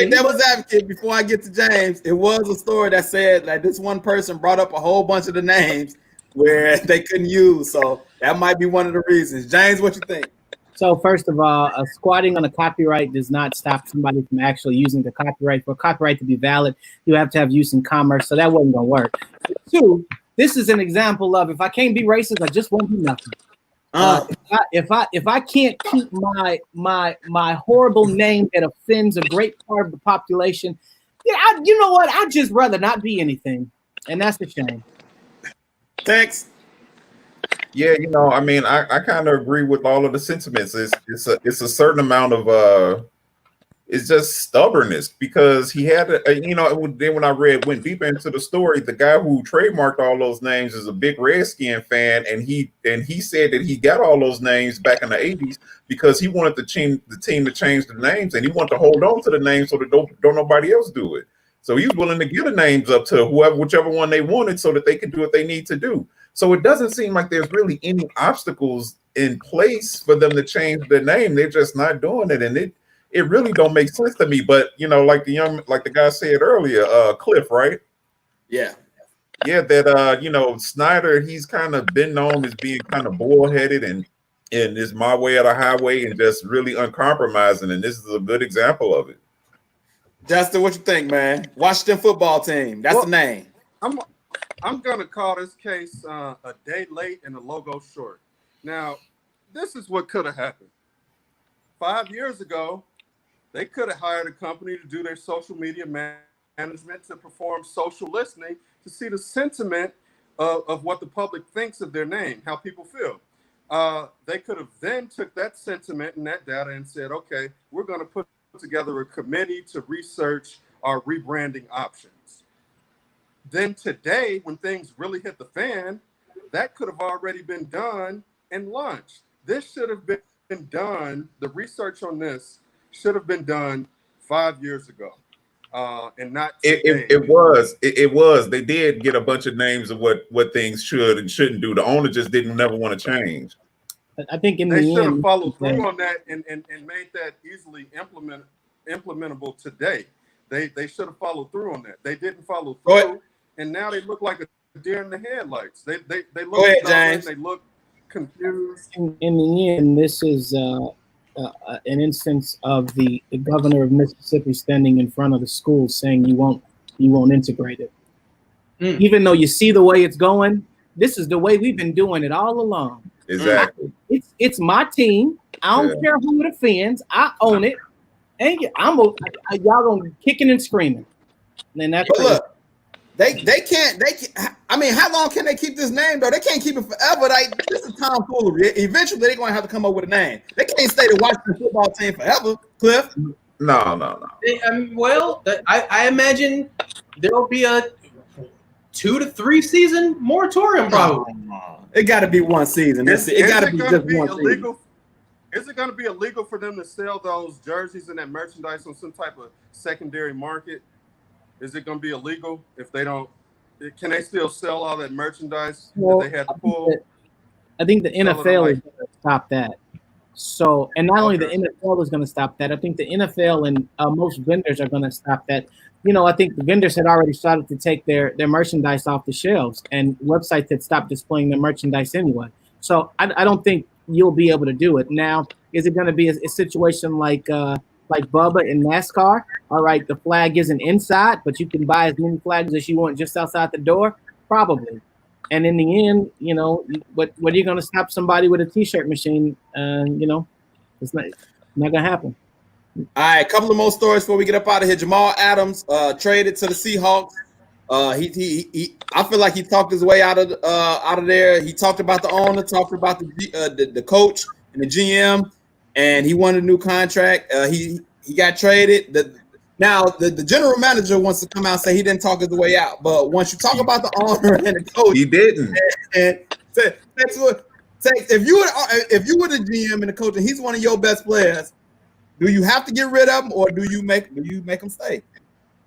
devil's advocate before I get to James, it was a story that said that this one person brought up a whole bunch of the names where they couldn't use. So that might be one of the reasons. James, what you think? So first of all, squatting on a copyright does not stop somebody from actually using the copyright. For a copyright to be valid, you have to have use in commerce. So that wasn't going to work. Two, this is an example of if I can't be racist, I just won't do nothing. If I can't keep my horrible name that offends a great part of the population, yeah, you know what? I'd just rather not be anything, and that's a shame. Thanks. Yeah, I mean, I kind of agree with all of the sentiments. It's a certain amount of it's just stubbornness because he had then when I went deeper into the story, the guy who trademarked all those names is a big Redskin fan, and he said that he got all those names back in the 80s because he wanted the team to change the names, and he wanted to hold on to the names so that don't nobody else do it. So he was willing to give the names up to whichever one they wanted so that they could do what they need to do. So it doesn't seem like there's really any obstacles in place for them to change their name. They're just not doing it, and it really don't make sense to me. But like the guy said earlier, Cliff, right? Yeah, that Snyder, he's kind of been known as being kind of bullheaded and is my way or the highway and just really uncompromising, and this is a good example of it. Justin, what you think, man? Washington football team. That's the name. I'm gonna call this case a day late and a logo short. Now, this is what could have happened. 5 years ago, they could have hired a company to do their social media management to perform social listening to see the sentiment of what the public thinks of their name, how people feel. They could have then took that sentiment and that data and said, okay, we're going to put together a committee to research our rebranding options. Then today, when things really hit the fan, that could have already been done and launched. This should have been done. The research on this should have been done 5 years ago, and not today. It was. They did get a bunch of names of what things should and shouldn't do. The owner just didn't never want to change. I think they should have followed through on that and made that easily implementable today. They should have followed through on that. They didn't follow through, and now they look like a deer in the headlights. They look stubborn, they look confused. In the end, this is an instance of the governor of Mississippi standing in front of the school saying you won't integrate it. Even though you see the way it's going, this is the way we've been doing it all along. Exactly. It's my team. I don't care who it offends. I own it. And y'all gonna kicking and screaming. And that's look, they can't. I mean, how long can they keep this name though? They can't keep it forever. Like this is tomfoolery. Eventually, they're gonna have to come up with a name. They can't stay the Washington football team forever. Cliff? No. Well, I imagine there'll be a 2 to 3 season moratorium probably. It got to be one season. It got to be just one season. Is it going to be illegal for them to sell those jerseys and that merchandise on some type of secondary market? Is it going to be illegal if they don't? Can they still sell all that merchandise that they had to pull? I think the NFL is going to stop that. So, and not only the NFL is going to stop that, I think the NFL and most vendors are going to stop that. I think the vendors had already started to take their merchandise off the shelves, and websites had stopped displaying their merchandise anyway. So I don't think you'll be able to do it. Now, is it going to be a situation like Bubba in NASCAR? All right, the flag isn't inside, but you can buy as many flags as you want just outside the door? Probably. And in the end, what are you going to stop somebody with a T-shirt machine? It's not going to happen. All right, a couple of more stories before we get up out of here. Jamal Adams traded to the Seahawks. I feel like he talked his way out of there. He talked about the owner, talked about the coach and the GM, and he wanted a new contract. He got traded. Now the general manager wants to come out and say he didn't talk his way out. But once you talk about the owner and the coach, he didn't. And if you were the GM and the coach and he's one of your best players, do you have to get rid of him or do you make him stay?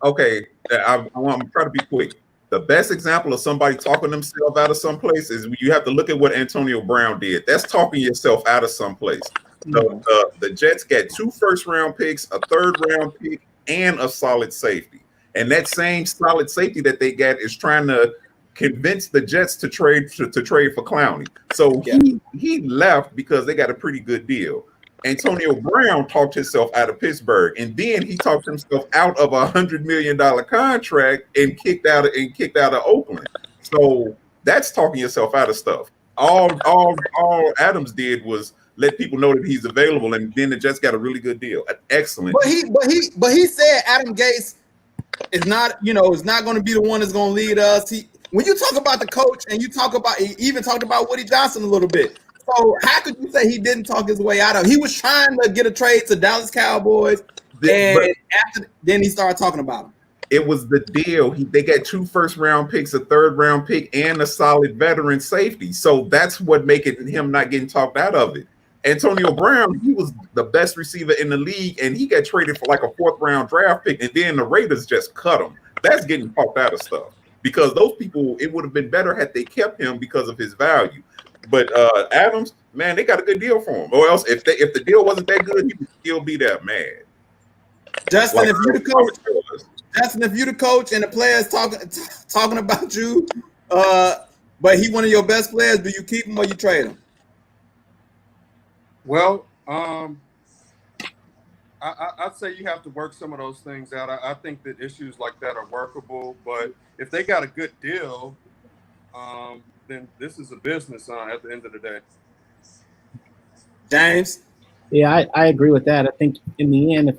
Okay, I'm trying to be quick. The best example of somebody talking themselves out of some place is you have to look at what Antonio Brown did. That's talking yourself out of some place. The Jets got 2 first-round picks, a 3rd-round pick, and a solid safety. And that same solid safety that they got is trying to convince the Jets to trade for Clowney. So he left because they got a pretty good deal. Antonio Brown talked himself out of Pittsburgh, and then he talked himself out of a $100 million contract and kicked out of Oakland. So that's talking yourself out of stuff. All Adams did was let people know that he's available, and then the Jets got a really good deal. Excellent. But he said Adam Gase is not going to be the one that's going to lead us. When you talk about the coach and you even talked about Woody Johnson a little bit. So how could you say he didn't talk his way out of it? He was trying to get a trade to Dallas Cowboys, then he started talking about him. It was the deal. They got 2 first-round picks, a 3rd-round pick, and a solid veteran safety. So that's what making him not getting talked out of it. Antonio Brown, he was the best receiver in the league, and he got traded for like a 4th-round draft pick, and then the Raiders just cut him. That's getting talked out of stuff because those people, it would have been better had they kept him because of his value. But Adams, man, they got a good deal for him. Or else, if the deal wasn't that good, he would still be that mad. Justin, if you're the coach and the players talking about you, but he one of your best players, do you keep him or you trade him? Well, I'd say you have to work some of those things out. I think that issues like that are workable, but if they got a good deal, then this is a business at the end of the day. James? Yeah, I agree with that. I think in the end, if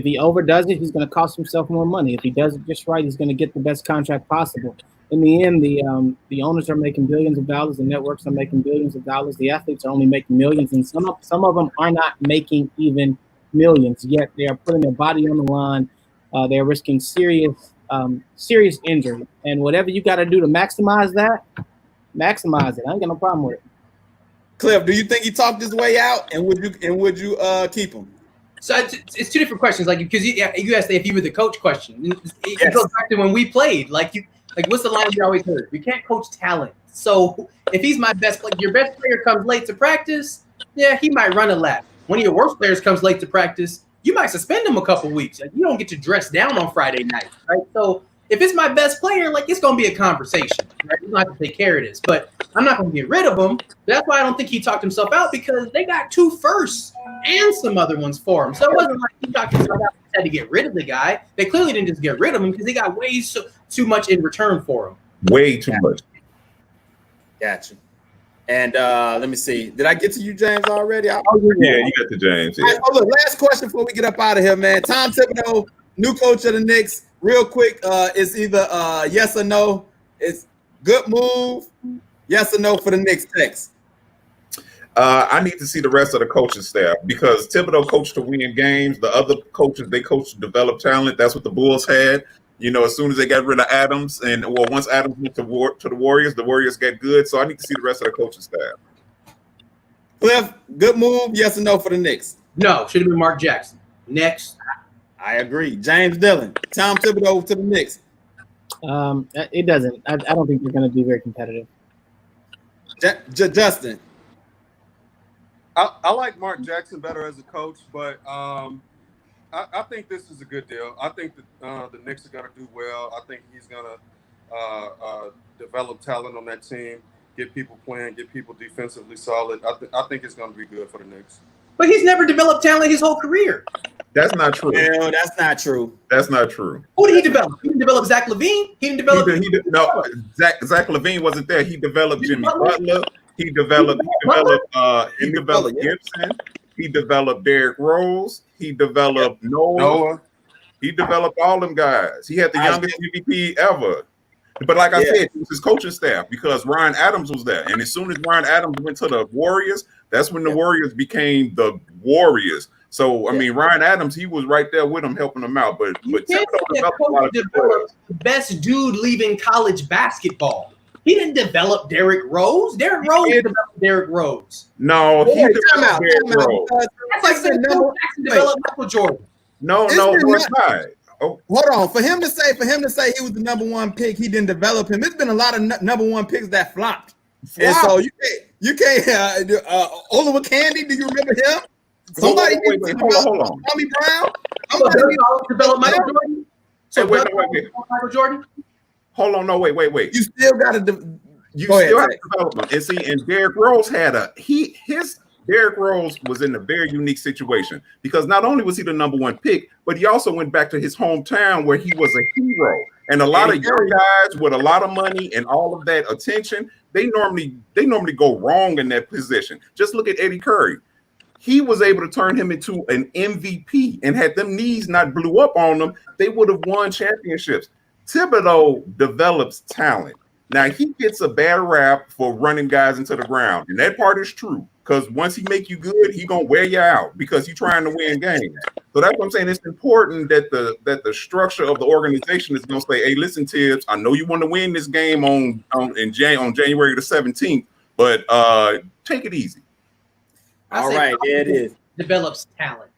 he overdoes it, he's going to cost himself more money. If he does it just right, he's going to get the best contract possible. In the end, the owners are making billions of dollars, the networks are making billions of dollars, the athletes are only making millions, and some of them are not making even millions, yet they are putting their body on the line. They're risking serious injury. And whatever you got to do to maximize that, maximize it. I ain't got no problem with it. Cliff, do you think he talked his way out, and would you keep him? So it's 2 different questions, like because you asked if you were the coach question. It goes back to when we played. Like what's the line we always heard? You can't coach talent. So if he's my best player, your best player comes late to practice, yeah, he might run a lap. One of your worst players comes late to practice, you might suspend him a couple weeks. Like, you don't get to dress down on Friday night, right? So if it's my best player, like it's gonna be a conversation, right? We're gonna have to take care of this, but I'm not gonna get rid of him. That's why I don't think he talked himself out, because they got 2 firsts and some other ones for him. So it wasn't like he talked himself out and had to get rid of the guy. They clearly didn't just get rid of him because they got way too much in return for him. Way too much. Gotcha. And let me see. Did I get to you, James, already? Yeah, you got to James. Yeah. Right, look, last question before we get up out of here, man. Tom Thibodeau, new coach of the Knicks. Real quick, it's either yes or no. It's good move, yes or no for the Knicks. Text. I need to see the rest of the coaching staff because Thibodeau coached to win games. The other coaches, they coached to develop talent. That's what the Bulls had. As soon as they got rid of Adams, once Adams went to the Warriors got good. So I need to see the rest of the coaching staff. Cliff, good move, yes or no for the Knicks? No, should have been Mark Jackson. Next. I agree. James Dillon, Tom Thibodeau to the Knicks. It doesn't. I don't think they're going to be very competitive. Justin. I like Mark Jackson better as a coach, but I think this is a good deal. I think that the Knicks are going to do well. I think he's going to develop talent on that team, get people playing, get people defensively solid. I think it's going to be good for the Knicks. But he's never developed talent his whole career. That's not true. No, that's not true. That's not true. Who did he develop? He didn't develop Zach LaVine. He didn't develop. No, Zach LaVine wasn't there. He developed Jimmy Butler. He developed Gibson. He developed Derrick Rose. He developed Noah. He developed all them guys. He had the youngest MVP ever. But like I said, it was his coaching staff because Ryan Adams was there. And as soon as Ryan Adams went to the Warriors, that's when the Warriors became the Warriors. So, I mean, Ryan Adams, he was right there with him, helping him out. But you can't say that coach developed the best dude leaving college basketball. He didn't develop Derrick Rose. Derrick Rose developed Derrick Rose. No, he Wait, time developed out, Derrick time out, Rose. because That's like it's been saying number- Phil Jackson developed Michael Jordan. No, It's no, been it's not. Oh, Hold on, for him to say he was the number one pick, he didn't develop him. There's been a lot of number one picks that flopped, and so you can't. Oliver Candy, do you remember him? Somebody wait, hold on. Tommy Brown. So Somebody Derrick Rose developed Michael Jordan. So Hey, wait, Derrick Rose developed Michael Jordan. Hold on, no, wait. You still got to. You Go ahead, still have Zach. development. And see, and Derrick Rose had Derrick Rose was in a very unique situation because not only was he the number one pick, but he also went back to his hometown where he was a hero. And a lot of young guys with a lot of money and all of that attention, they normally go wrong in that position. Just look at Eddie Curry. He was able to turn him into an MVP, and had them knees not blew up on them, they would have won championships. Thibodeau develops talent. Now he gets a bad rap for running guys into the ground, and that part is true. Because once he make you good, he gonna wear you out because he's trying to win games. So that's what I'm saying. It's important that the structure of the organization is gonna say, "Hey, listen, Tibbs, I know you want to win this game on January the 17th, but take it easy." All right, there it is. Develops talent.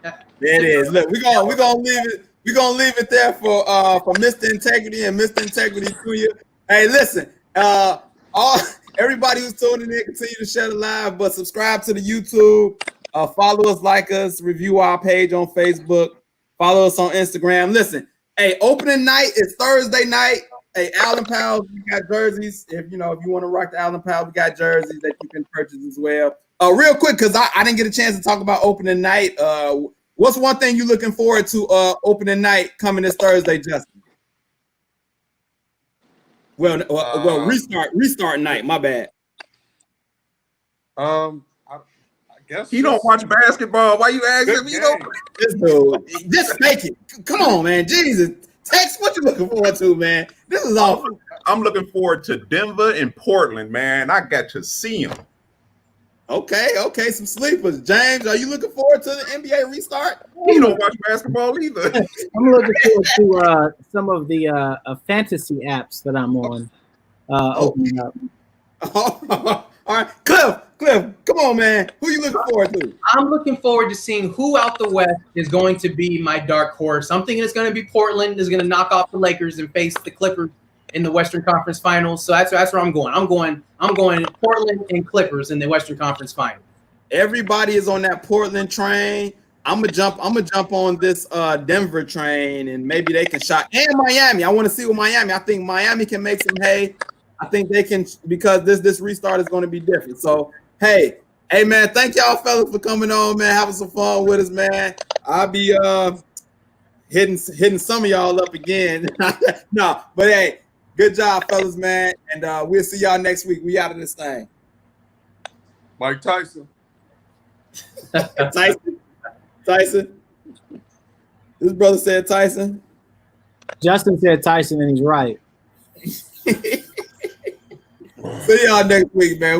There it is. Look, we're gonna leave it. We're gonna leave it there for Mr. Integrity and Mr. Integrity to you. Hey, listen, everybody who's tuning in, continue to share the live, but subscribe to the YouTube, follow us, like us, review our page on Facebook, follow us on Instagram. Listen, hey, opening night is Thursday night. Hey, Allen Powell, we got jerseys. If you want to rock the Allen Powell, we got jerseys that you can purchase as well. Real quick, because I didn't get a chance to talk about opening night. What's one thing you're looking forward to opening night coming this Thursday, Justin? Well, restart night. My bad. I guess He don't watch basketball. Why you asking me? This dude, just take it. Come on, man. Jesus, Tex, what you looking forward to, man? This is awful. I'm looking forward to Denver and Portland, man. I got to see them. Okay, some sleepers. James, are you looking forward to the NBA restart? He don't watch basketball either. I'm looking forward to some of the fantasy apps that I'm on opening up. All right, Cliff, come on, man. Who you looking forward to? I'm looking forward to seeing who out the West is going to be my dark horse. I'm thinking it's going to be Portland is going to knock off the Lakers and face the Clippers in the Western Conference Finals. So that's where I'm going. I'm going Portland and Clippers in the Western Conference Finals. Everybody is on that Portland train. I'm gonna jump on this Denver train, and maybe they can shot. And Miami. I want to see what Miami. I think Miami can make some hay. I think they can, because this restart is going to be different. So hey man, thank y'all fellas for coming on, man, having some fun with us, man. I'll be hitting some of y'all up again. No, but hey, good job, fellas, man, and we'll see y'all next week. We out of this thing. Mike Tyson. Tyson. This brother said Tyson. Justin said Tyson, and he's right. See y'all next week, man.